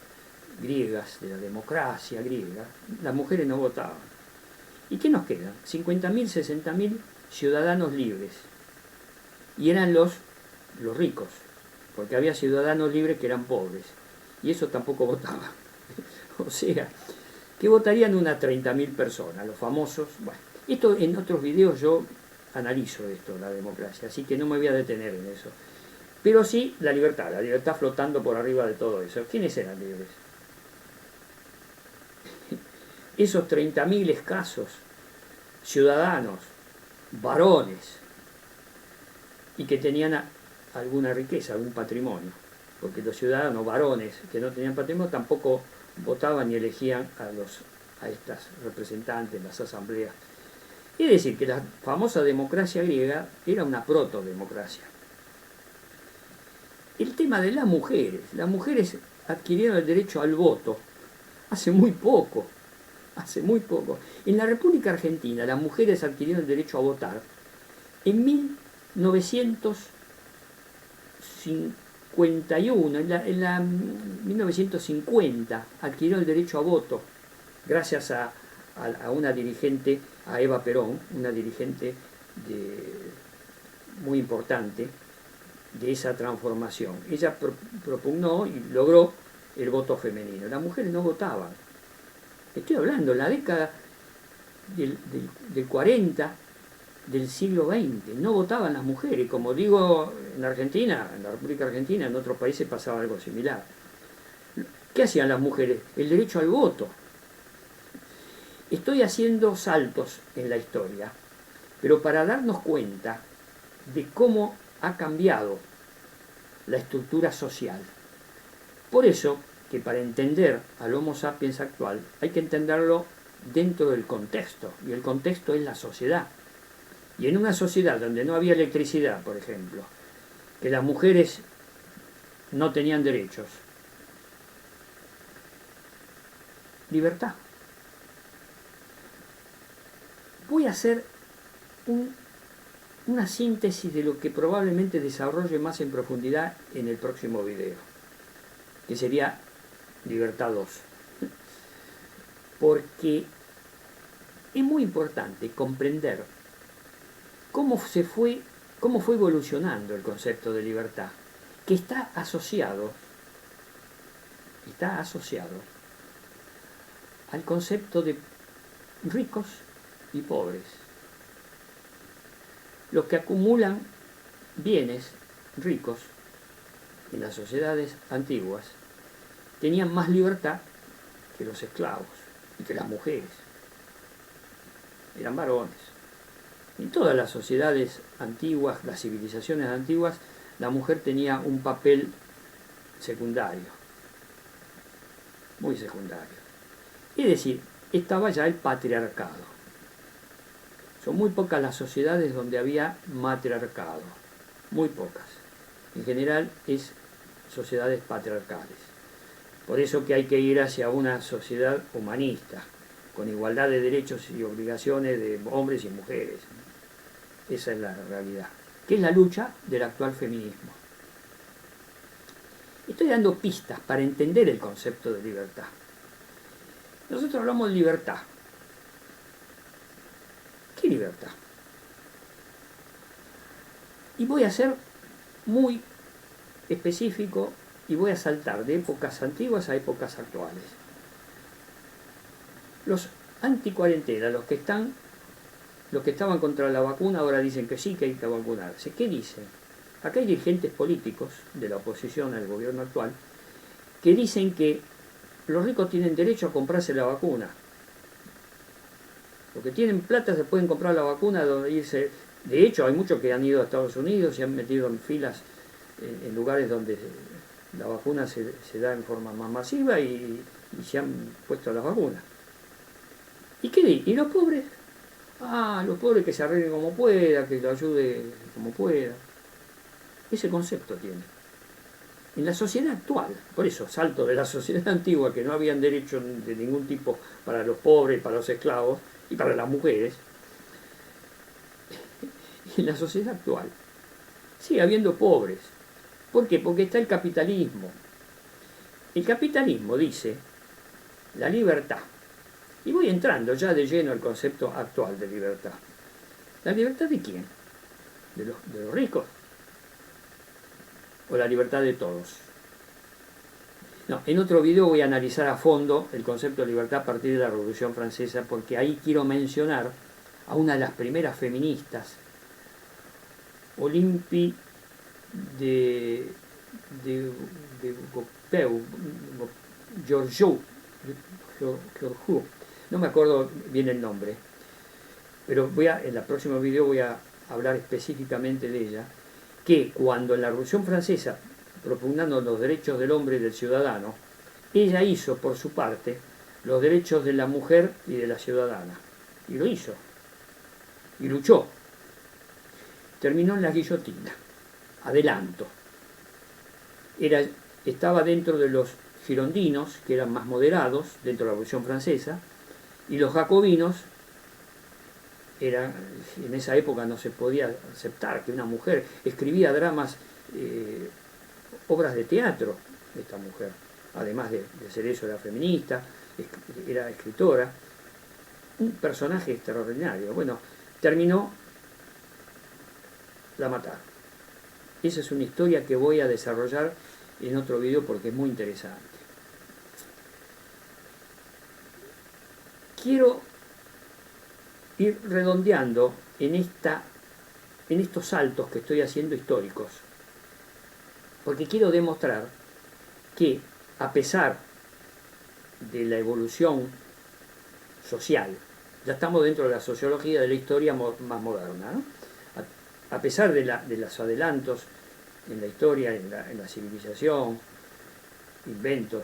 griegas de la democracia griega, las mujeres no votaban. ¿Y qué nos quedan? 50.000, 60.000 ciudadanos libres. Y eran los ricos, porque había ciudadanos libres que eran pobres, y eso tampoco votaban. O sea, que votarían unas 30.000 personas, los famosos. Bueno, esto en otros videos yo analizo esto, la democracia, así que no me voy a detener en eso. Pero sí la libertad flotando por arriba de todo eso. ¿Quiénes eran libres? Esos 30.000 escasos ciudadanos, varones, y que tenían alguna riqueza, algún patrimonio, porque los ciudadanos varones que no tenían patrimonio tampoco votaban ni elegían a estas representantes en las asambleas. Es decir, que la famosa democracia griega era una protodemocracia. el tema de las mujeres. Las mujeres adquirieron el derecho al voto hace muy poco. Hace muy poco. En la República Argentina las mujeres adquirieron el derecho a votar en 1951, en la 1950 adquirió el derecho a voto gracias a una dirigente, a Eva Perón, una dirigente muy importante de esa transformación. Ella propugnó y logró el voto femenino. Las mujeres no votaban. Estoy hablando en la década del 40 del siglo XX. No votaban las mujeres. Como digo, en Argentina, en la República Argentina, en otros países pasaba algo similar. ¿Qué hacían las mujeres? El derecho al voto. Estoy haciendo saltos en la historia, pero para darnos cuenta de cómo ha cambiado la estructura social. Por eso que para entender al Homo sapiens actual hay que entenderlo dentro del contexto, y el contexto es la sociedad. Y en una sociedad donde no había electricidad, por ejemplo, que las mujeres no tenían derechos, libertad. Voy a hacer una síntesis de lo que probablemente desarrolle más en profundidad en el próximo video, que sería Libertad 2. Porque es muy importante comprender cómo fue evolucionando el concepto de libertad, que está asociado al concepto de ricos y pobres. Los que acumulan bienes ricos en las sociedades antiguas tenían más libertad que los esclavos y que las mujeres. Eran varones. En todas las sociedades antiguas, las civilizaciones antiguas, la mujer tenía un papel secundario, muy secundario. Es decir, estaba ya el patriarcado. Son muy pocas las sociedades donde había matriarcado, muy pocas. En general es sociedades patriarcales. Por eso que hay que ir hacia una sociedad humanista, con igualdad de derechos y obligaciones de hombres y mujeres. Esa es la realidad, que es la lucha del actual feminismo. Estoy dando pistas para entender el concepto de libertad. Nosotros hablamos de libertad. ¿Qué libertad? Y voy a ser muy específico y voy a saltar de épocas antiguas a épocas actuales. Los anticuarentena, los que estaban contra la vacuna, ahora dicen que sí, que hay que vacunarse. ¿Qué dicen? Acá hay dirigentes políticos de la oposición al gobierno actual que dicen que los ricos tienen derecho a comprarse la vacuna. Los que tienen plata se pueden comprar la vacuna donde irse. De hecho, hay muchos que han ido a Estados Unidos y han metido en filas en lugares donde la vacuna se da en forma más masiva y se han puesto las vacunas. ¿Y qué dice? ¿Y los pobres? Ah, los pobres que se arreglen como pueda, que lo ayude como pueda. Ese concepto tiene. En la sociedad actual, por eso salto de la sociedad antigua, que no habían derechos de ningún tipo para los pobres, para los esclavos y para las mujeres, en la sociedad actual sigue habiendo pobres. ¿Por qué? Porque está el capitalismo. El capitalismo dice la libertad. Y voy entrando ya de lleno al concepto actual de libertad. ¿La libertad de quién? ¿De los ricos? ¿O la libertad de todos? No, en otro video voy a analizar a fondo el concepto de libertad a partir de la Revolución Francesa, porque ahí quiero mencionar a una de las primeras feministas, Olympe de Gauguin, Georgiou, no me acuerdo bien el nombre, pero en el próximo video voy a hablar específicamente de ella, que cuando en la Revolución Francesa, propugnando los derechos del hombre y del ciudadano, ella hizo por su parte los derechos de la mujer y de la ciudadana, y lo hizo, y luchó. Terminó en la guillotina, adelanto. estaba dentro de los girondinos, que eran más moderados dentro de la Revolución Francesa, y los jacobinos en esa época no se podía aceptar que una mujer escribía dramas, obras de teatro, esta mujer, además de ser eso, era feminista, era escritora, un personaje extraordinario. Bueno, terminó, la mataron. Esa es una historia que voy a desarrollar en otro video porque es muy interesante. Quiero ir redondeando en estos saltos que estoy haciendo históricos, porque quiero demostrar que a pesar de la evolución social, ya estamos dentro de la sociología de la historia más moderna, ¿no? A pesar de los adelantos en la historia, en la civilización, inventos,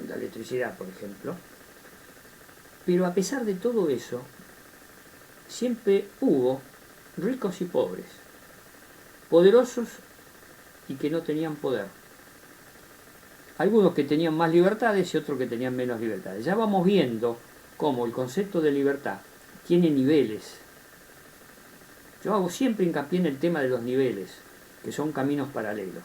la electricidad, por ejemplo, pero a pesar de todo eso, siempre hubo ricos y pobres, poderosos y que no tenían poder. Algunos que tenían más libertades y otros que tenían menos libertades. Ya vamos viendo cómo el concepto de libertad tiene niveles. Yo hago siempre hincapié en el tema de los niveles, que son caminos paralelos.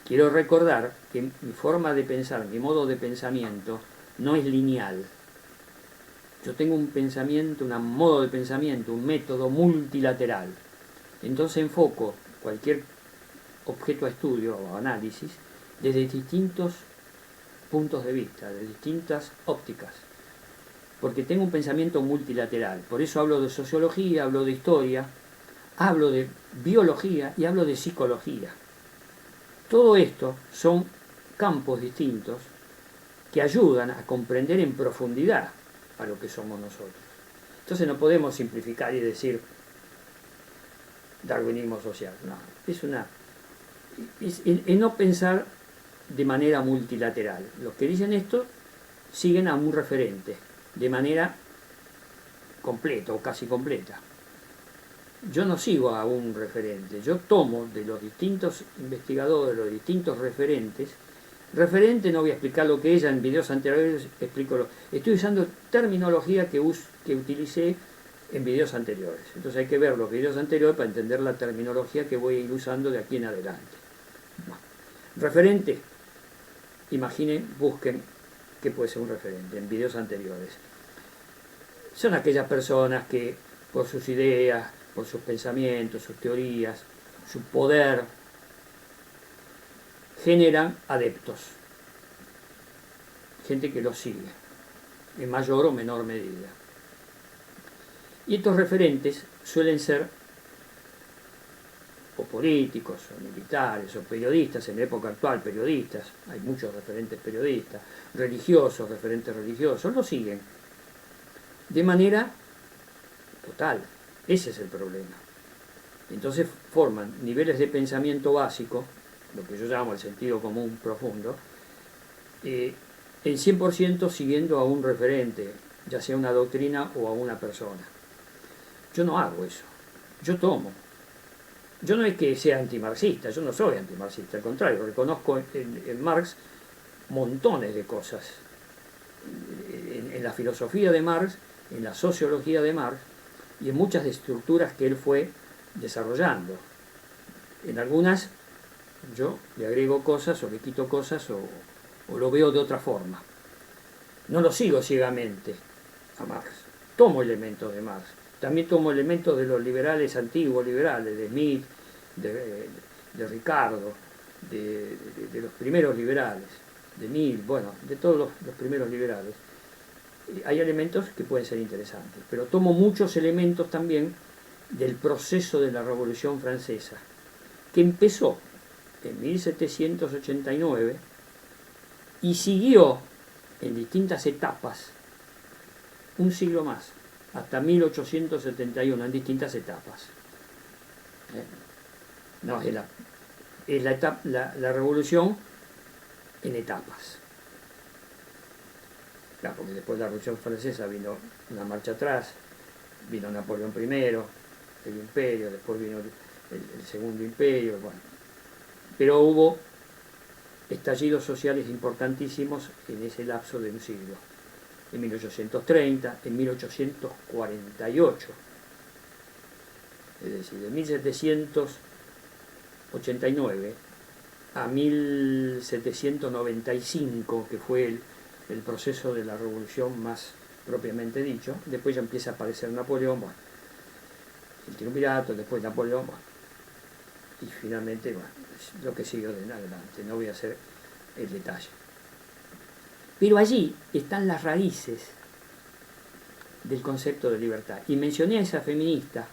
Quiero recordar que mi forma de pensar, mi modo de pensamiento, no es lineal. Yo tengo un pensamiento, un modo de pensamiento, un método multilateral. Entonces enfoco cualquier objeto a estudio o análisis desde distintos puntos de vista, de distintas ópticas, porque tengo un pensamiento multilateral. Por eso hablo de sociología, hablo de historia, hablo de biología y hablo de psicología. Todo esto son campos distintos que ayudan a comprender en profundidad a lo que somos nosotros. Entonces no podemos simplificar y decir darwinismo social. No, es no pensar de manera multilateral. Los que dicen esto siguen a un referente de manera completa o casi completa. Yo no sigo a un referente, yo tomo de los distintos investigadores, de los distintos referentes. Referente, no voy a explicar lo que es, en videos anteriores explico estoy usando terminología que utilicé en videos anteriores. Entonces hay que ver los videos anteriores para entender la terminología que voy a ir usando de aquí en adelante. Bueno, referente, imaginen, busquen qué puede ser un referente en videos anteriores. Son aquellas personas que por sus ideas, por sus pensamientos, sus teorías, su poder, generan adeptos, gente que los sigue, en mayor o menor medida. Y estos referentes suelen ser o políticos, o militares, o periodistas, en la época actual periodistas, hay muchos referentes periodistas, religiosos, referentes religiosos, los siguen de manera total. Ese es el problema. Entonces forman niveles de pensamiento básico, lo que yo llamo el sentido común profundo, en 100% siguiendo a un referente, ya sea una doctrina o a una persona. Yo no hago eso, yo tomo. Yo no es que sea antimarxista, yo no soy antimarxista, al contrario, reconozco en Marx montones de cosas. En la filosofía de Marx, en la sociología de Marx y en muchas estructuras que él fue desarrollando. En algunas yo le agrego cosas o le quito cosas o lo veo de otra forma. No lo sigo ciegamente a Marx. Tomo elementos de Marx. También tomo elementos de los liberales, antiguos liberales, de Smith, de Ricardo, de los primeros liberales, de Mill, bueno, de todos los primeros liberales. Hay elementos que pueden ser interesantes, pero tomo muchos elementos también del proceso de la Revolución Francesa, que empezó en 1789 y siguió en distintas etapas un siglo más, hasta 1871, en distintas etapas. No, es la revolución en etapas. Claro, porque después de la Revolución Francesa vino una marcha atrás, vino Napoleón I, el imperio, después vino el segundo imperio, bueno. pero hubo estallidos sociales importantísimos en ese lapso de un siglo. En 1830, en 1848, es decir, de 1789 a 1795, que fue el proceso de la revolución más propiamente dicho. Después ya empieza a aparecer Napoleón, bueno, el triunvirato, después Napoleón, bueno, y finalmente, bueno, lo que siguió de en adelante, no voy a hacer el detalle. Pero allí están las raíces del concepto de libertad. Y mencioné a esa feminista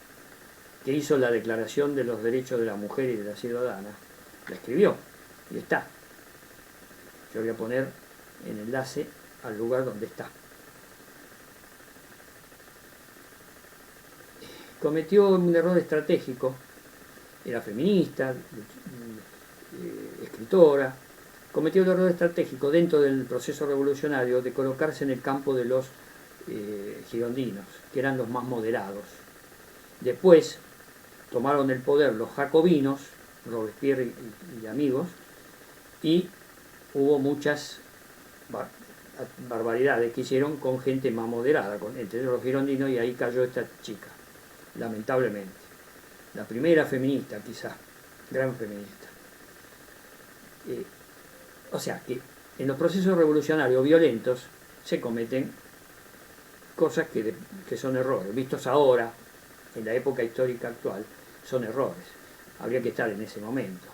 que hizo la Declaración de los Derechos de la Mujer y de la Ciudadana, la escribió, y está. Yo voy a poner el enlace al lugar donde está. Cometió un error estratégico, era feminista, escritora, cometió el error estratégico dentro del proceso revolucionario de colocarse en el campo de los girondinos, que eran los más moderados. Después tomaron el poder los jacobinos, Robespierre y amigos, y hubo muchas barbaridades que hicieron con gente más moderada, entre los girondinos, y ahí cayó esta chica, lamentablemente. La primera feminista, quizás, gran feminista. O sea que en los procesos revolucionarios violentos se cometen cosas que son errores, vistos ahora, en la época histórica actual, son errores. Habría que estar en ese momento,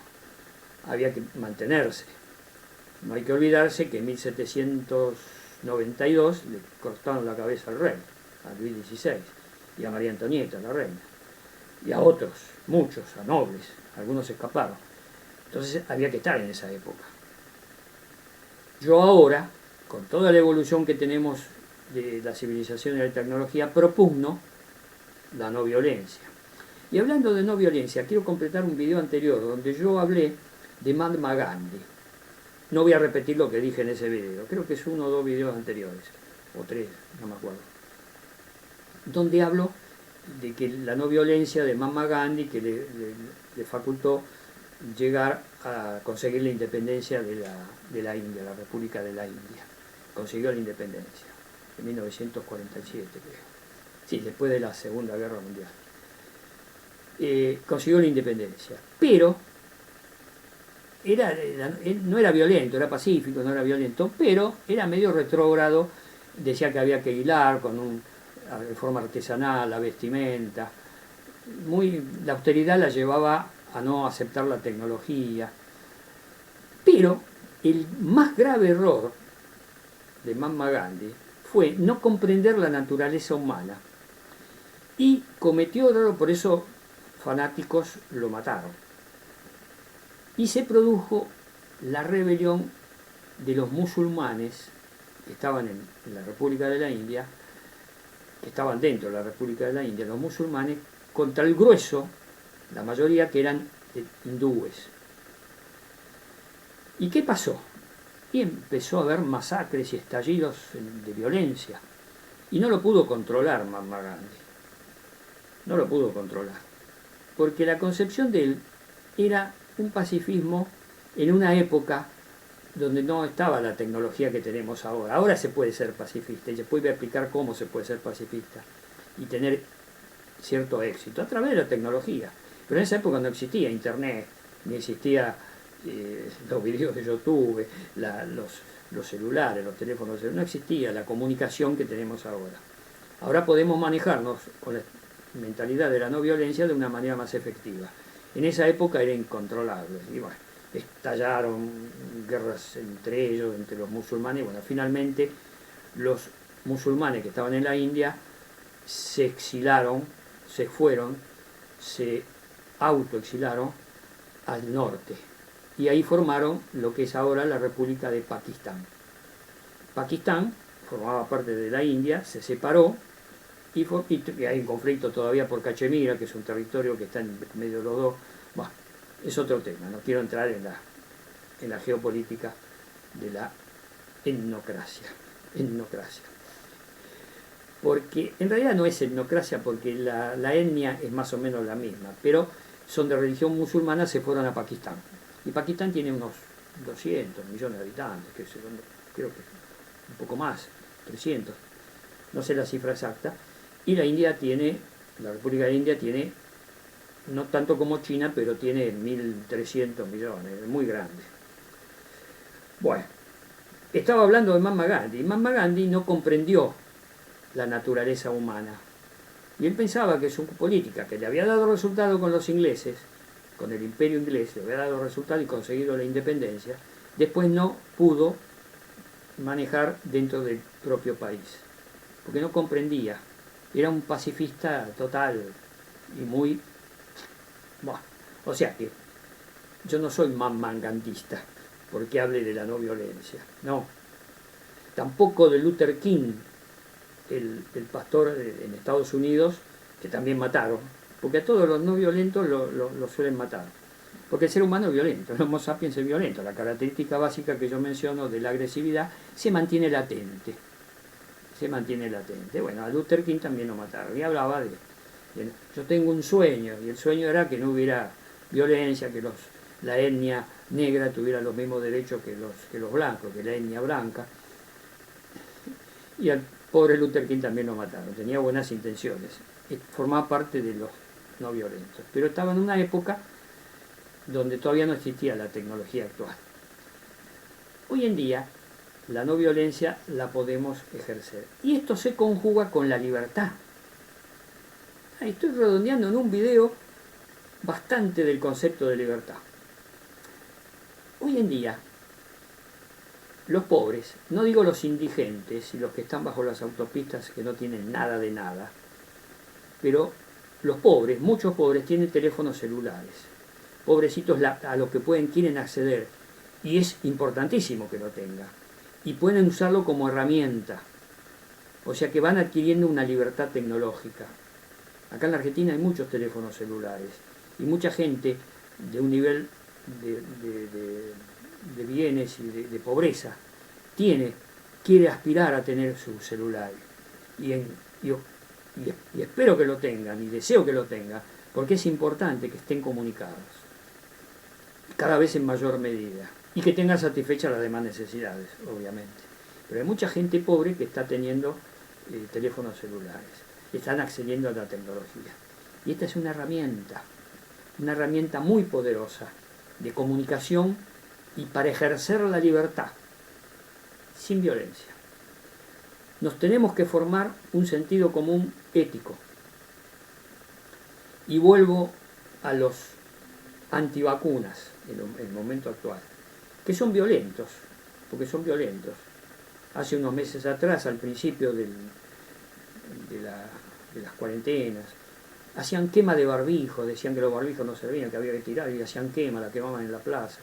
había que mantenerse. No hay que olvidarse que en 1792 le cortaron la cabeza al rey, a Luis XVI, y a María Antonieta, la reina, y a otros, muchos, a nobles, algunos escaparon. Entonces había que estar en esa época. Yo ahora, con toda la evolución que tenemos de la civilización y de la tecnología, propugno la no violencia. Y hablando de no violencia, quiero completar un video anterior donde yo hablé de Mahatma Gandhi. No voy a repetir lo que dije en ese video, creo que es uno o dos videos anteriores, o tres, no me acuerdo, donde hablo de que la no violencia de Mahatma Gandhi, que le facultó llegar a conseguir la independencia de la India, la República de la India. Consiguió la independencia en 1947, creo. Sí, después de la Segunda Guerra Mundial. Consiguió la independencia, pero no era violento, era pacífico, no era violento, pero era medio retrógrado, decía que había que hilar con de forma artesanal la vestimenta, la austeridad la llevaba a no aceptar la tecnología. Pero el más grave error de Mahatma Gandhi fue no comprender la naturaleza humana, y cometió error, por eso fanáticos lo mataron. Y se produjo la rebelión de los musulmanes que estaban en la República de la India, que estaban dentro de la República de la India, los musulmanes, contra el grueso, la mayoría que eran hindúes. ¿Y qué pasó? Y empezó a haber masacres y estallidos de violencia. Y no lo pudo controlar Mahatma Gandhi. No lo pudo controlar. Porque la concepción de él era un pacifismo en una época donde no estaba la tecnología que tenemos ahora. Ahora se puede ser pacifista, y después voy a explicar cómo se puede ser pacifista y tener cierto éxito a través de la tecnología. Pero en esa época no existía internet, ni existía los videos de YouTube, los celulares, los teléfonos, no existía la comunicación que tenemos ahora. Ahora podemos manejarnos con la mentalidad de la no violencia de una manera más efectiva. En esa época era incontrolable, y bueno, estallaron guerras entre ellos, entre los musulmanes, y bueno, finalmente los musulmanes que estaban en la India se exilaron, se fueron, se autoexilaron al norte, y ahí formaron lo que es ahora la República de Pakistán. Pakistán formaba parte de la India, se separó, y hay un conflicto todavía por Cachemira, que es un territorio que está en medio de los dos. Bueno, es otro tema, no quiero entrar en la geopolítica de la etnocracia. Porque en realidad no es etnocracia, porque la etnia es más o menos la misma, pero son de religión musulmana, se fueron a Pakistán. Y Pakistán tiene unos 200 millones de habitantes, creo que un poco más, 300, no sé la cifra exacta. Y la República de India tiene, no tanto como China, pero tiene 1.300 millones, es muy grande. Bueno, estaba hablando de Mahatma Gandhi. Mahatma Gandhi no comprendió la naturaleza humana. Y él pensaba que su política, que le había dado resultado con los ingleses, con el imperio inglés, le había dado resultado y conseguido la independencia, después no pudo manejar dentro del propio país, porque no comprendía. Era un pacifista total y muy... Bueno, o sea que yo no soy manmangantista porque hable de la no violencia, no. Tampoco de Luther King, el pastor en Estados Unidos, que también mataron, porque a todos los no violentos lo suelen matar. Porque el ser humano es violento, el Homo sapiens es violento. La característica básica que yo menciono de la agresividad se mantiene latente. Se mantiene latente. Bueno, a Luther King también lo mataron. Y hablaba de yo tengo un sueño, y el sueño era que no hubiera violencia, que la etnia negra tuviera los mismos derechos que los blancos, que la etnia blanca. Y al pobre Luther King también lo mataron. Tenía buenas intenciones. Formaba parte de los no violentos. Pero estaba en una época donde todavía no existía la tecnología actual. Hoy en día, la no violencia la podemos ejercer. Y esto se conjuga con la libertad. Estoy redondeando en un video bastante del concepto de libertad. Hoy en día, los pobres, no digo los indigentes y los que están bajo las autopistas que no tienen nada de nada, pero los pobres, muchos pobres, tienen teléfonos celulares. Pobrecitos a los que quieren acceder, y es importantísimo que lo tengan, y pueden usarlo como herramienta, o sea que van adquiriendo una libertad tecnológica. Acá en la Argentina hay muchos teléfonos celulares, y mucha gente de un nivel de bienes y de pobreza quiere aspirar a tener su celular, y espero que lo tengan, y deseo que lo tengan, porque es importante que estén comunicados, cada vez en mayor medida, y que tengan satisfechas las demás necesidades, obviamente. Pero hay mucha gente pobre que está teniendo teléfonos celulares, están accediendo a la tecnología. Y esta es una herramienta muy poderosa de comunicación y para ejercer la libertad, sin violencia. Nos tenemos que formar un sentido común ético. Y vuelvo a los antivacunas en el momento actual, que son violentos, porque son violentos. Hace unos meses atrás, al principio de las cuarentenas, hacían quema de barbijos, decían que los barbijos no servían, que había que tirar, y hacían quema, la quemaban en la plaza.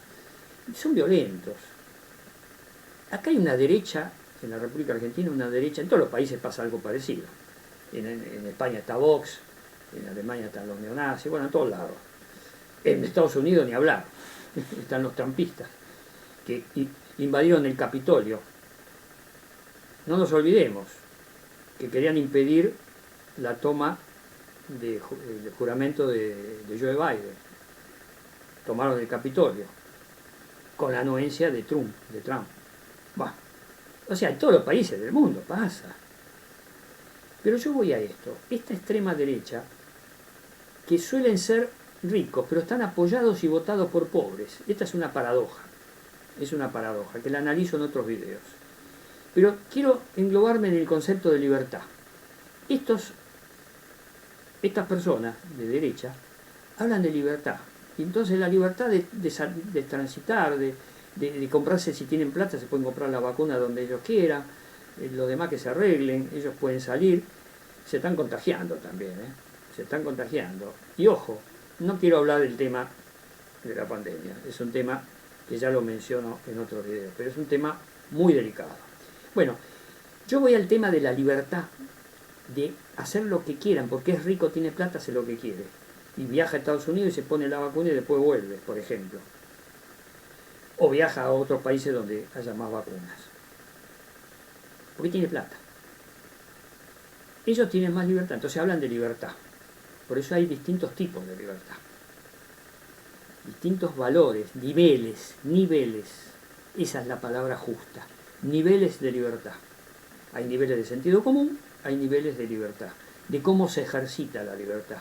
Son violentos. Acá hay una derecha, en la República Argentina, una derecha, en todos los países pasa algo parecido. En España está Vox, en Alemania están los neonazis, bueno, en todos lados. En Estados Unidos ni hablar, están los trampistas, que invadieron el Capitolio. No nos olvidemos que querían impedir la toma del juramento de Joe Biden. Tomaron el Capitolio, con la anuencia de Trump. Bah. O sea, en todos los países del mundo pasa. Pero yo voy a esto. Esta extrema derecha, que suelen ser ricos, pero están apoyados y votados por pobres. Esta es una paradoja. Es una paradoja, que la analizo en otros videos. Pero quiero englobarme en el concepto de libertad. Estas personas de derecha hablan de libertad. Y entonces la libertad de transitar, de comprarse, si tienen plata, se pueden comprar la vacuna donde ellos quieran, los demás que se arreglen, ellos pueden salir. Se están contagiando también, se están contagiando. Y ojo, no quiero hablar del tema de la pandemia, es un tema que ya lo menciono en otros videos, pero es un tema muy delicado. Bueno, yo voy al tema de la libertad, de hacer lo que quieran, porque es rico, tiene plata, hace lo que quiere. Y viaja a Estados Unidos y se pone la vacuna y después vuelve, por ejemplo. O viaja a otros países donde haya más vacunas. Porque tiene plata. Ellos tienen más libertad, entonces hablan de libertad. Por eso hay distintos tipos de libertad. distintos valores, niveles, esa es la palabra justa, niveles de libertad. Hay niveles de sentido común, hay niveles de libertad, de cómo se ejercita la libertad.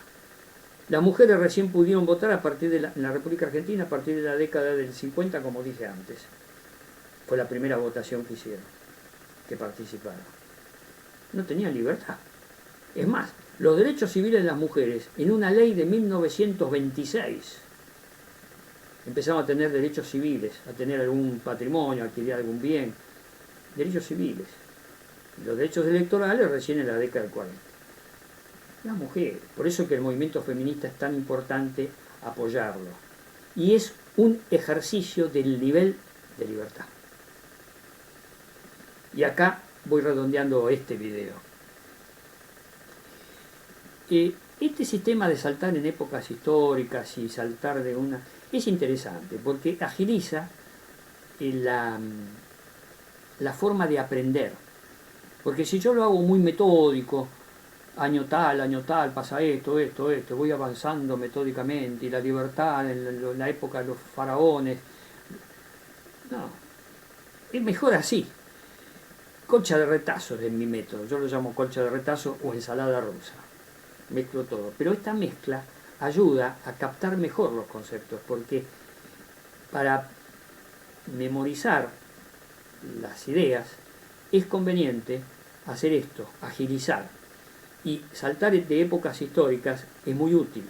Las mujeres recién pudieron votar en la República Argentina a partir de la década del 50, como dije antes. Fue la primera votación que hicieron, que participaron. No tenían libertad. Es más, los derechos civiles de las mujeres, en una ley de 1926, empezaron a tener derechos civiles, a tener algún patrimonio, a adquirir algún bien, derechos civiles. Los derechos electorales recién en la década del 40. Las mujeres, por eso que el movimiento feminista es tan importante apoyarlo. Y es un ejercicio del nivel de libertad. Y acá voy redondeando este video. Este sistema de saltar en épocas históricas y saltar de una... es interesante porque agiliza la forma de aprender. Porque si yo lo hago muy metódico, año tal, pasa esto, voy avanzando metódicamente, y la libertad en la época de los faraones... No, es mejor así. Colcha de retazos es mi método, yo lo llamo colcha de retazo o ensalada rusa. Mezclo todo, pero esta mezcla ayuda a captar mejor los conceptos, porque para memorizar las ideas es conveniente hacer esto, agilizar, y saltar de épocas históricas es muy útil,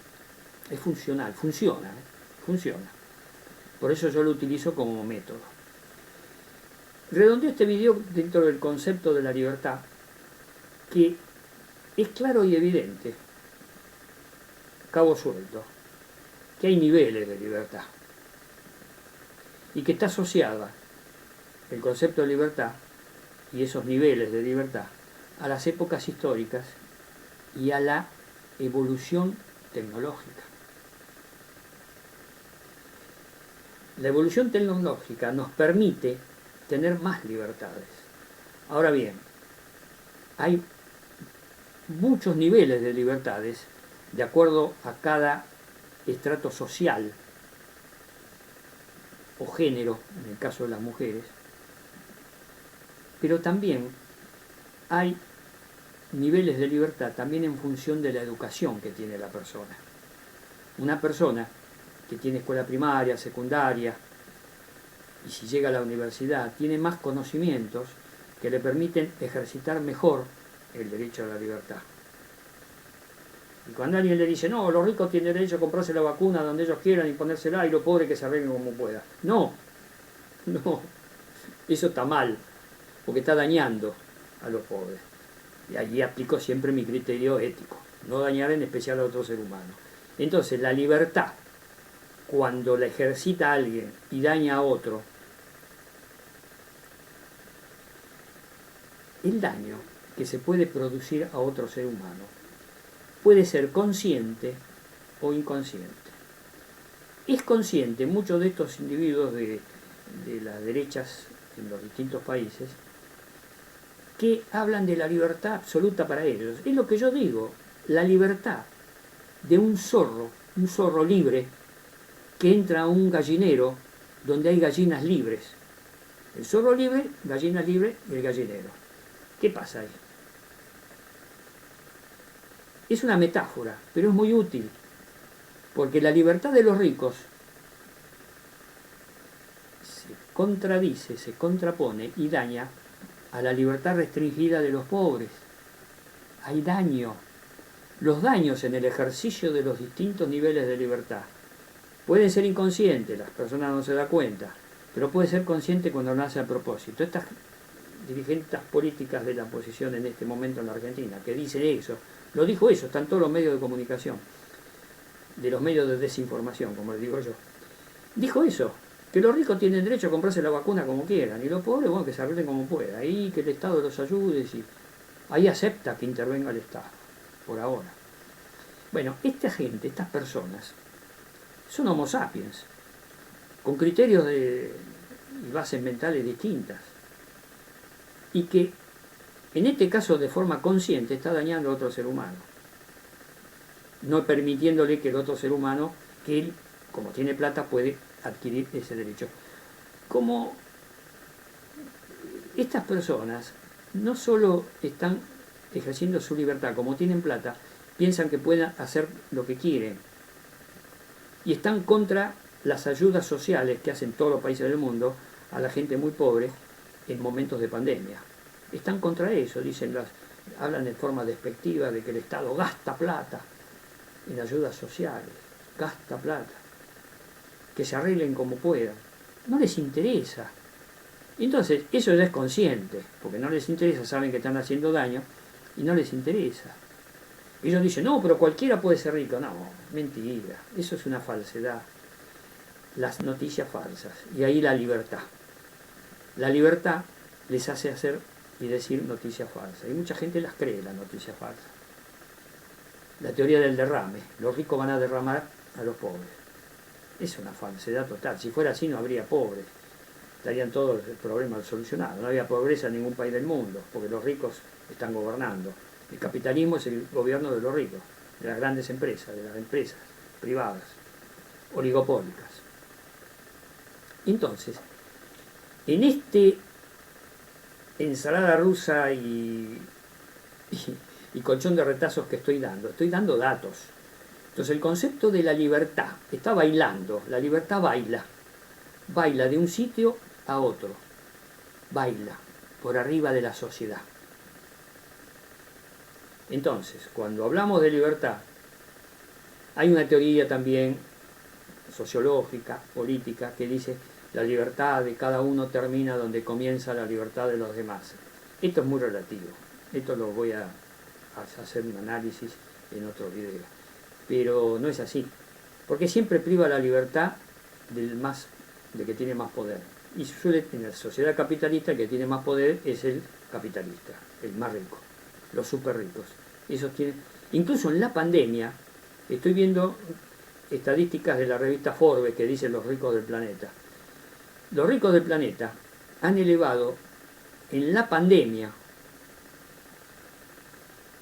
es funcional, funciona. Por eso yo lo utilizo como método. Redondeo este video dentro del concepto de la libertad, que es claro y evidente, cabo suelto, que hay niveles de libertad y que está asociada el concepto de libertad y esos niveles de libertad a las épocas históricas y a la evolución tecnológica. La evolución tecnológica nos permite tener más libertades. Ahora bien, hay muchos niveles de libertades de acuerdo a cada estrato social o género, en el caso de las mujeres, pero también hay niveles de libertad también en función de la educación que tiene la persona. Una persona que tiene escuela primaria, secundaria, y si llega a la universidad, tiene más conocimientos que le permiten ejercitar mejor el derecho a la libertad. Y cuando alguien le dice, no, los ricos tienen derecho a comprarse la vacuna donde ellos quieran y ponérsela, y los pobres que se arreglen como puedan. No, eso está mal, porque está dañando a los pobres. Y allí aplico siempre mi criterio ético, no dañar en especial a otro ser humano. Entonces, la libertad, cuando la ejercita alguien y daña a otro, el daño que se puede producir a otro ser humano puede ser consciente o inconsciente. Es consciente, muchos de estos individuos de las derechas en los distintos países, que hablan de la libertad absoluta para ellos. Es lo que yo digo, la libertad de un zorro libre, que entra a un gallinero donde hay gallinas libres. El zorro libre, gallinas libres y el gallinero. ¿Qué pasa ahí? Es una metáfora, pero es muy útil, porque la libertad de los ricos se contradice, se contrapone y daña a la libertad restringida de los pobres. Hay daño. Los daños en el ejercicio de los distintos niveles de libertad pueden ser inconscientes, las personas no se dan cuenta, pero puede ser consciente cuando nace a propósito. Estas dirigentes políticas de la oposición en este momento en la Argentina, que dicen eso, lo dijo eso, están todos los medios de comunicación, de los medios de desinformación, como les digo yo, dijo eso, que los ricos tienen derecho a comprarse la vacuna como quieran, y los pobres, bueno, que se arreglen como puedan, ahí que el Estado los ayude, y ahí acepta que intervenga el Estado, por ahora. Bueno, esta gente, estas personas, son homo sapiens, con criterios y bases mentales distintas, y que en este caso de forma consciente está dañando a otro ser humano, no permitiéndole que el otro ser humano, que él como tiene plata, puede adquirir ese derecho. Como estas personas no solo están ejerciendo su libertad, como tienen plata, piensan que pueden hacer lo que quieren y están contra las ayudas sociales que hacen todos los países del mundo a la gente muy pobre en momentos de pandemia. Están contra eso, hablan de forma despectiva de que el Estado gasta plata en ayudas sociales, gasta plata, que se arreglen como puedan. No les interesa. Entonces, eso ya es consciente, porque no les interesa, saben que están haciendo daño y no les interesa. Ellos dicen, no, pero cualquiera puede ser rico. No, mentira, eso es una falsedad. Las noticias falsas. Y ahí la libertad. La libertad les hace hacer y decir noticias falsas. Y mucha gente las cree, las noticias falsas. La teoría del derrame. Los ricos van a derramar a los pobres. Es una falsedad total. Si fuera así no habría pobres. Estarían todos los problemas solucionados. No había pobreza en ningún país del mundo, porque los ricos están gobernando. El capitalismo es el gobierno de los ricos, de las grandes empresas, de las empresas privadas, oligopólicas. Entonces, en este ensalada rusa y colchón de retazos que estoy dando datos. Entonces el concepto de la libertad está bailando, la libertad baila de un sitio a otro, baila por arriba de la sociedad. Entonces, cuando hablamos de libertad, hay una teoría también sociológica, política, que dice la libertad de cada uno termina donde comienza la libertad de los demás. Esto es muy relativo, esto lo voy a hacer un análisis en otro video, pero no es así, porque siempre priva la libertad del que tiene más poder. Y suele, en la sociedad capitalista, el que tiene más poder es el capitalista, el más rico, los súper ricos. Esos tienen, incluso en la pandemia, estoy viendo estadísticas de la revista Forbes que dicen los ricos del planeta. Los ricos del planeta han elevado en la pandemia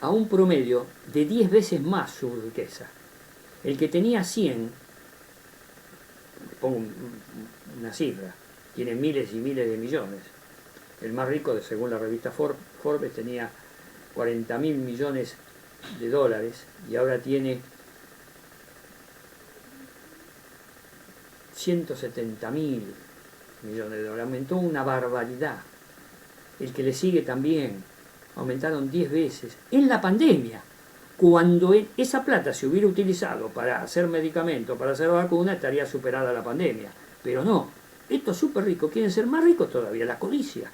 a un promedio de 10 veces más su riqueza. El que tenía 100, pongo una cifra, tiene miles y miles de millones. El más rico, según la revista Forbes, tenía 40.000 millones de dólares y ahora tiene 170.000 millones de dólares. Aumentó una barbaridad. El que le sigue también, aumentaron 10 veces en la pandemia. Cuando esa plata se hubiera utilizado para hacer medicamentos, para hacer vacunas, estaría superada la pandemia. Pero no, estos súper ricos quieren ser más ricos todavía, la codicia.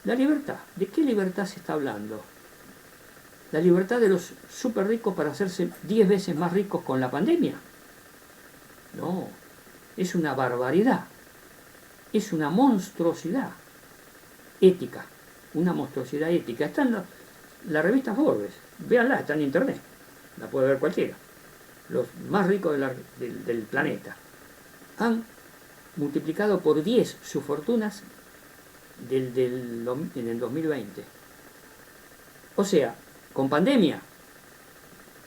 La libertad, ¿de qué libertad se está hablando? ¿La libertad de los súper ricos para hacerse 10 veces más ricos con la pandemia? No, es una barbaridad, es una monstruosidad ética, una monstruosidad ética. Está en la revista Forbes, véanla, está en internet, la puede ver cualquiera. Los más ricos del planeta han multiplicado por 10 sus fortunas en el 2020. O sea, con pandemia,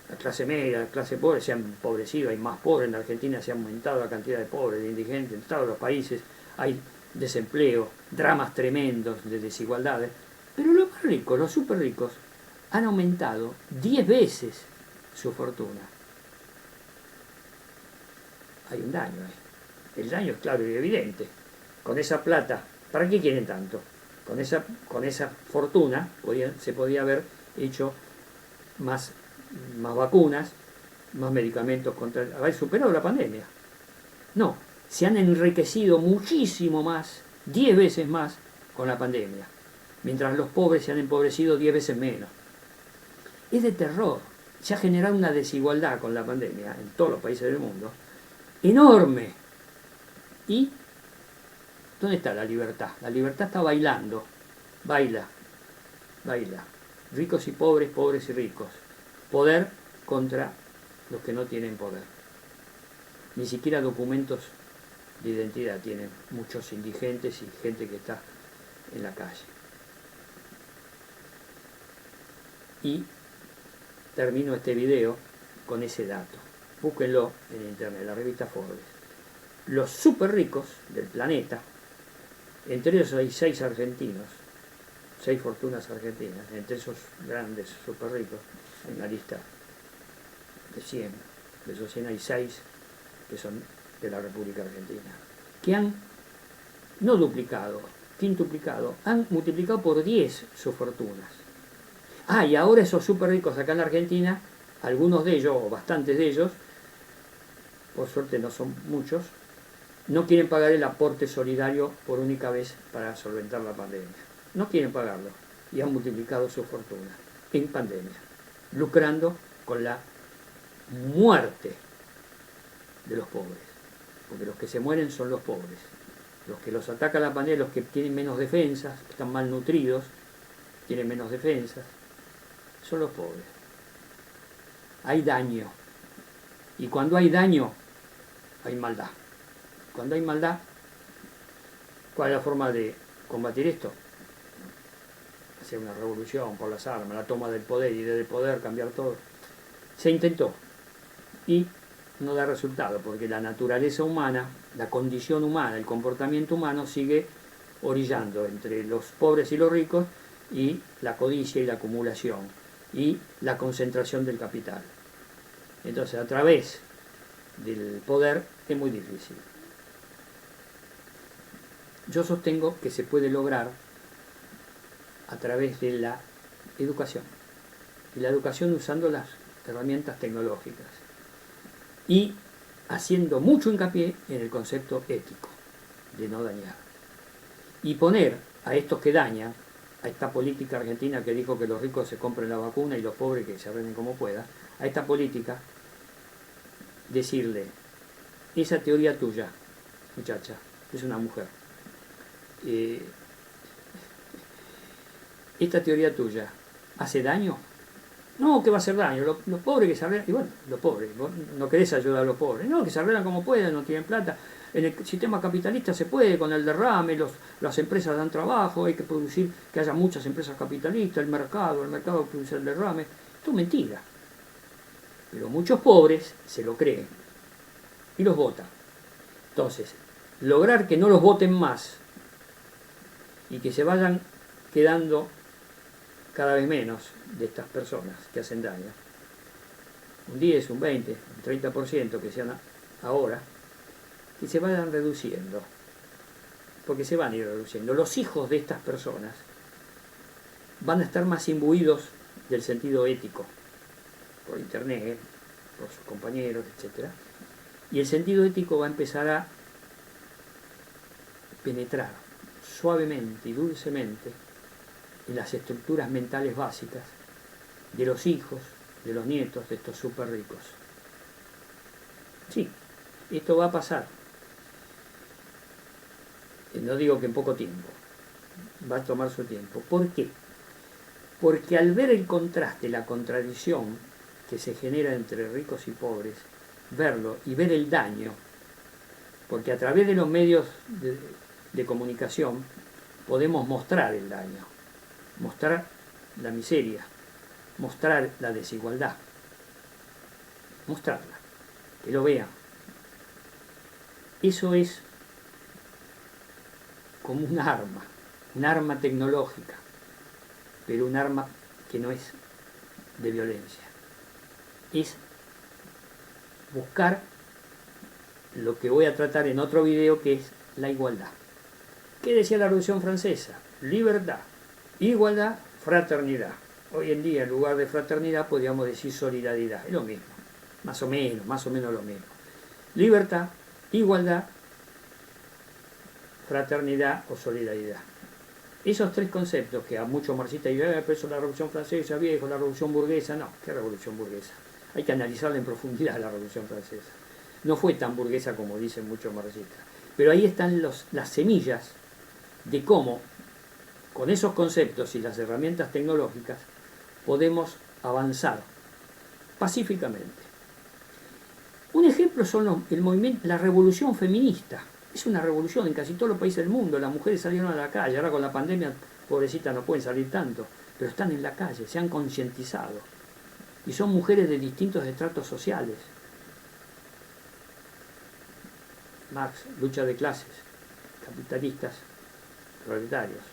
la clase media, la clase pobre se han empobrecido, hay más pobres en la Argentina, se ha aumentado la cantidad de pobres, de indigentes, en todos los países hay desempleo, dramas tremendos de desigualdades, pero los más ricos, los súper ricos, han aumentado 10 veces su fortuna. Hay un daño, El daño es claro y evidente. Con esa plata, ¿para qué quieren tanto? Con esa fortuna se podía haber hecho más vacunas, más medicamentos haber superado la pandemia. No, se han enriquecido muchísimo más, 10 veces más con la pandemia, mientras los pobres se han empobrecido 10 veces menos. Es de terror. Se ha generado una desigualdad con la pandemia en todos los países del mundo, enorme. ¿Y dónde está la libertad? La libertad está bailando, baila. Ricos y pobres, pobres y ricos. Poder contra los que no tienen poder. Ni siquiera documentos de identidad tienen muchos indigentes y gente que está en la calle. Y termino este video con ese dato. búsquenlo en internet, la revista Forbes. Los súper ricos del planeta, entre ellos hay 6 argentinos, 6 fortunas argentinas, entre esos grandes súper ricos, hay una lista de 100, de esos 100 hay 6 que son de la República Argentina, que han no duplicado, quintuplicado, han multiplicado por 10 sus fortunas. Y ahora esos súper ricos acá en la Argentina, algunos de ellos, o bastantes de ellos, por suerte no son muchos, no quieren pagar el aporte solidario por única vez para solventar la pandemia. No quieren pagarlo y han multiplicado su fortuna en pandemia, lucrando con la muerte de los pobres. Porque los que se mueren son los pobres. Los que los ataca la pandemia, los que tienen menos defensas, que están mal nutridos, tienen menos defensas, son los pobres. Hay daño. Y cuando hay daño, hay maldad. Cuando hay maldad, ¿cuál es la forma de combatir esto? Hacer una revolución por las armas, la toma del poder y del poder cambiar todo. Se intentó y no da resultado porque la naturaleza humana, la condición humana, el comportamiento humano sigue orillando entre los pobres y los ricos y la codicia y la acumulación y la concentración del capital. Entonces, a través del poder es muy difícil. Yo sostengo que se puede lograr a través de la educación. Y la educación usando las herramientas tecnológicas. Y haciendo mucho hincapié en el concepto ético, de no dañar. Y poner a estos que dañan, a esta política argentina que dijo que los ricos se compren la vacuna y los pobres que se arreglen como puedan, a esta política, decirle, esa teoría tuya, muchacha, es una mujer, esta teoría tuya, ¿hace daño? No, que va a hacer daño, los pobres que se arreglan, y bueno, los pobres, vos no querés ayudar a los pobres, no, que se arreglan como puedan, no tienen plata. En el sistema capitalista se puede, con el derrame, las empresas dan trabajo, hay que producir, que haya muchas empresas capitalistas, el mercado produce el derrame. Esto es mentira. Pero muchos pobres se lo creen y los votan. Entonces, lograr que no los voten más y que se vayan quedando cada vez menos de estas personas que hacen daño, un 10, un 20, un 30% que sean ahora, que se vayan reduciendo, porque se van a ir reduciendo. Los hijos de estas personas van a estar más imbuidos del sentido ético, por internet, por sus compañeros, etc. Y el sentido ético va a empezar a penetrar suavemente y dulcemente en las estructuras mentales básicas de los hijos, de los nietos de estos súper ricos. Sí, esto va a pasar. No digo que en poco tiempo, va a tomar su tiempo. ¿Por qué? Porque al ver el contraste, la contradicción que se genera entre ricos y pobres, verlo y ver el daño, porque a través de los medios de comunicación podemos mostrar el daño, mostrar la miseria, mostrar la desigualdad, mostrarla, que lo vean. Eso es como un arma tecnológica, pero un arma que no es de violencia. Es buscar lo que voy a tratar en otro video, que es la igualdad. ¿Qué decía la Revolución Francesa? Libertad, igualdad, fraternidad. Hoy en día, en lugar de fraternidad, podríamos decir solidaridad. Es lo mismo, más o menos lo mismo. Libertad, igualdad, fraternidad o solidaridad. Esos tres conceptos que a muchos marxistas dicen, pero eso es la Revolución Francesa, viejo, la Revolución Burguesa. No, ¿qué Revolución Burguesa? Hay que analizarla en profundidad, la Revolución Francesa. No fue tan burguesa como dicen muchos marxistas. Pero ahí están las semillas de cómo, con esos conceptos y las herramientas tecnológicas, podemos avanzar pacíficamente. Un ejemplo son el movimiento, la revolución feminista. Es una revolución en casi todos los países del mundo. Las mujeres salieron a la calle. Ahora con la pandemia, pobrecitas, no pueden salir tanto, pero están en la calle, se han concientizado. Y son mujeres de distintos estratos sociales. Marx, lucha de clases, capitalistas, proletarios.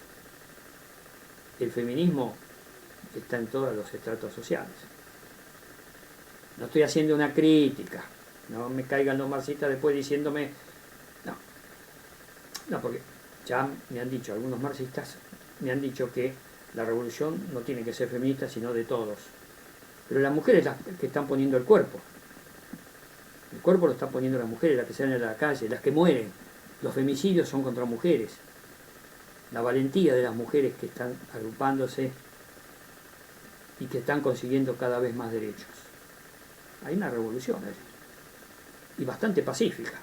El feminismo está en todos los estratos sociales. No estoy haciendo una crítica, no me caigan los marxistas después diciéndome, no, porque ya me han dicho, algunos marxistas me han dicho que la revolución no tiene que ser feminista, sino de todos. Pero las mujeres las que están poniendo el cuerpo lo están poniendo las mujeres, las que salen a la calle, las que mueren. Los femicidios son contra mujeres. La valentía de las mujeres que están agrupándose y que están consiguiendo cada vez más derechos. Hay una revolución allí, y bastante pacífica.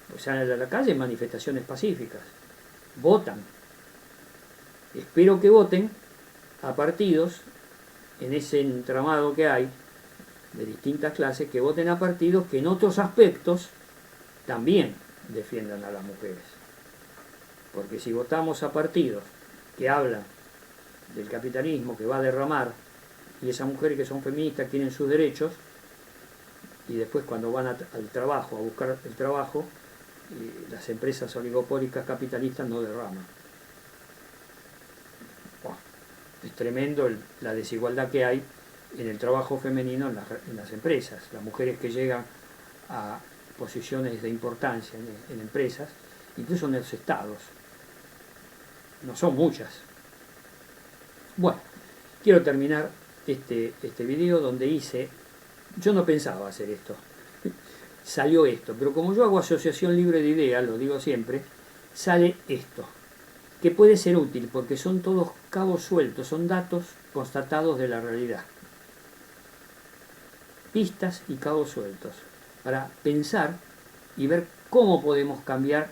Pues salen a la calle en manifestaciones pacíficas, votan. Espero que voten a partidos, en ese entramado que hay de distintas clases, que voten a partidos que en otros aspectos también defiendan a las mujeres. Porque si votamos a partidos que hablan del capitalismo que va a derramar, y esas mujeres que son feministas quieren sus derechos, y después cuando van al trabajo, a buscar el trabajo, las empresas oligopólicas capitalistas no derraman. Bueno, es tremendo la desigualdad que hay en el trabajo femenino en las empresas. Las mujeres que llegan a posiciones de importancia en empresas, incluso en los estados, no son muchas. Bueno, quiero terminar este video donde yo no pensaba hacer esto, salió esto, pero como yo hago asociación libre de ideas, lo digo siempre, sale esto, que puede ser útil porque son todos cabos sueltos, son datos constatados de la realidad. Pistas y cabos sueltos, para pensar y ver cómo podemos cambiar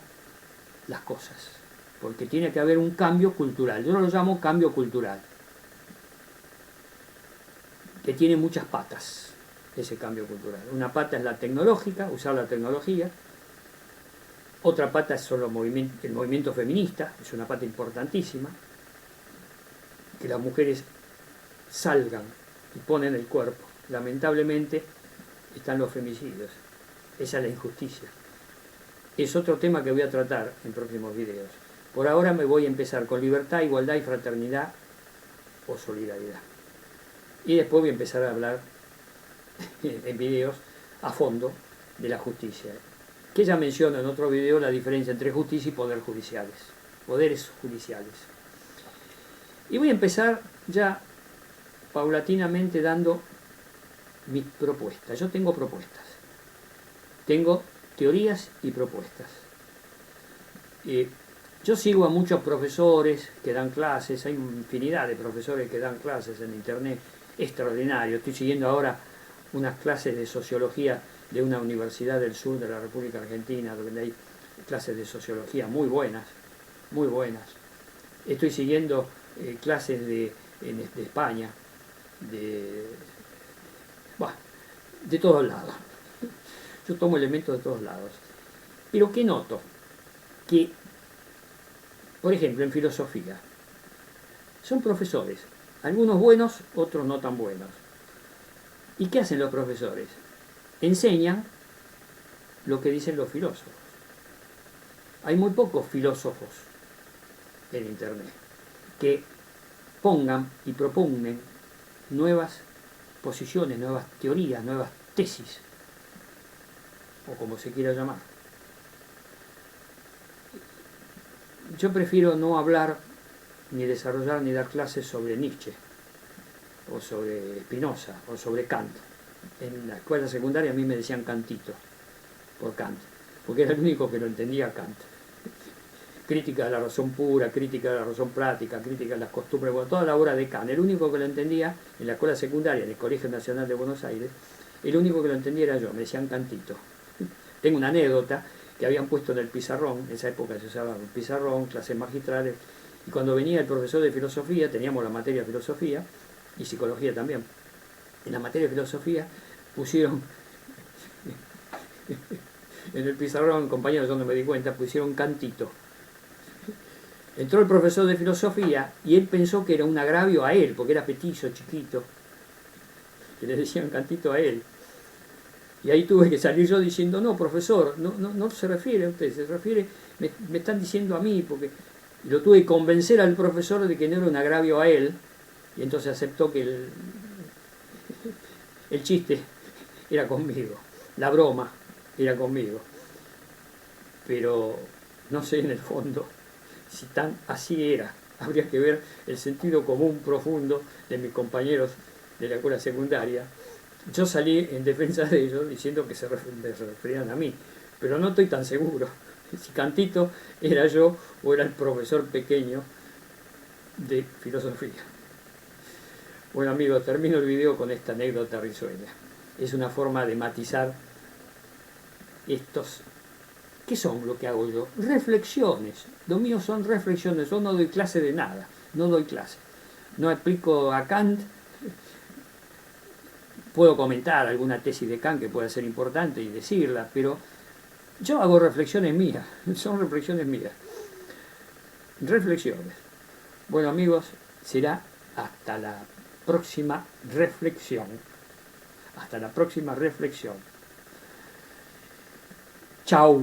las cosas, porque tiene que haber un cambio cultural. Yo lo llamo cambio cultural, que tiene muchas patas, ese cambio cultural. Una pata es la tecnológica, usar la tecnología. Otra pata es solo el movimiento feminista, es una pata importantísima, que las mujeres salgan y ponen el cuerpo. Lamentablemente están los femicidios, esa es la injusticia. Es otro tema que voy a tratar en próximos videos. Por ahora me voy a empezar con libertad, igualdad y fraternidad o solidaridad. Y después voy a empezar a hablar en videos a fondo de la justicia, que ya menciono en otro video la diferencia entre justicia y poderes judiciales. Y voy a empezar ya paulatinamente dando mis propuestas. Yo tengo propuestas, tengo teorías y propuestas. Yo sigo a muchos profesores que dan clases, hay infinidad de profesores que dan clases en internet, extraordinario. Estoy siguiendo ahora unas clases de sociología de una universidad del sur de la República Argentina, donde hay clases de sociología muy buenas, muy buenas. Estoy siguiendo clases de España, de todos lados. Yo tomo elementos de todos lados. Pero ¿qué noto? Que, por ejemplo, en filosofía, son profesores, algunos buenos, otros no tan buenos. ¿Y qué hacen los profesores? Enseñan lo que dicen los filósofos. Hay muy pocos filósofos en internet que pongan y propongan nuevas posiciones, nuevas teorías, nuevas tesis, o como se quiera llamar. Yo prefiero no hablar, ni desarrollar, ni dar clases sobre Nietzsche, o sobre Spinoza, o sobre Kant. En la escuela secundaria a mí me decían Kantito, por Kant, porque era el único que lo entendía Kant. Crítica de la razón pura, crítica de la razón práctica, crítica de las costumbres, bueno, toda la obra de Kant. El único que lo entendía en la escuela secundaria, en el Colegio Nacional de Buenos Aires, el único que lo entendía era yo, me decían Kantito. Tengo una anécdota que habían puesto en el pizarrón, en esa época se usaba un pizarrón, clases magistrales, y cuando venía el profesor de filosofía, teníamos la materia de filosofía, y psicología también. En la materia de filosofía pusieron, en el pizarrón, compañeros, donde me di cuenta, pusieron Kantito. Entró el profesor de filosofía y él pensó que era un agravio a él, porque era petizo, chiquito, que le decían Kantito a él. Y ahí tuve que salir yo diciendo, no, profesor, no se refiere a usted, se refiere, me están diciendo a mí, porque... Y lo tuve que convencer al profesor de que no era un agravio a él, y entonces aceptó que el chiste era conmigo, la broma era conmigo. Pero no sé en el fondo si tan así era. Habría que ver el sentido común profundo de mis compañeros de la escuela secundaria. Yo salí en defensa de ellos diciendo que se referían a mí, pero no estoy tan seguro si Cantito era yo o era el profesor pequeño de filosofía. Bueno amigos, termino el video con esta anécdota risueña. Es una forma de matizar estos... ¿Qué son lo que hago yo? Reflexiones. Lo mío son reflexiones. Yo no doy clase de nada. No doy clase. No explico a Kant. Puedo comentar alguna tesis de Kant que pueda ser importante y decirla, pero yo hago reflexiones mías. Son reflexiones mías. Reflexiones. Bueno amigos, será hasta la próxima reflexión. Hasta la próxima reflexión. Chau.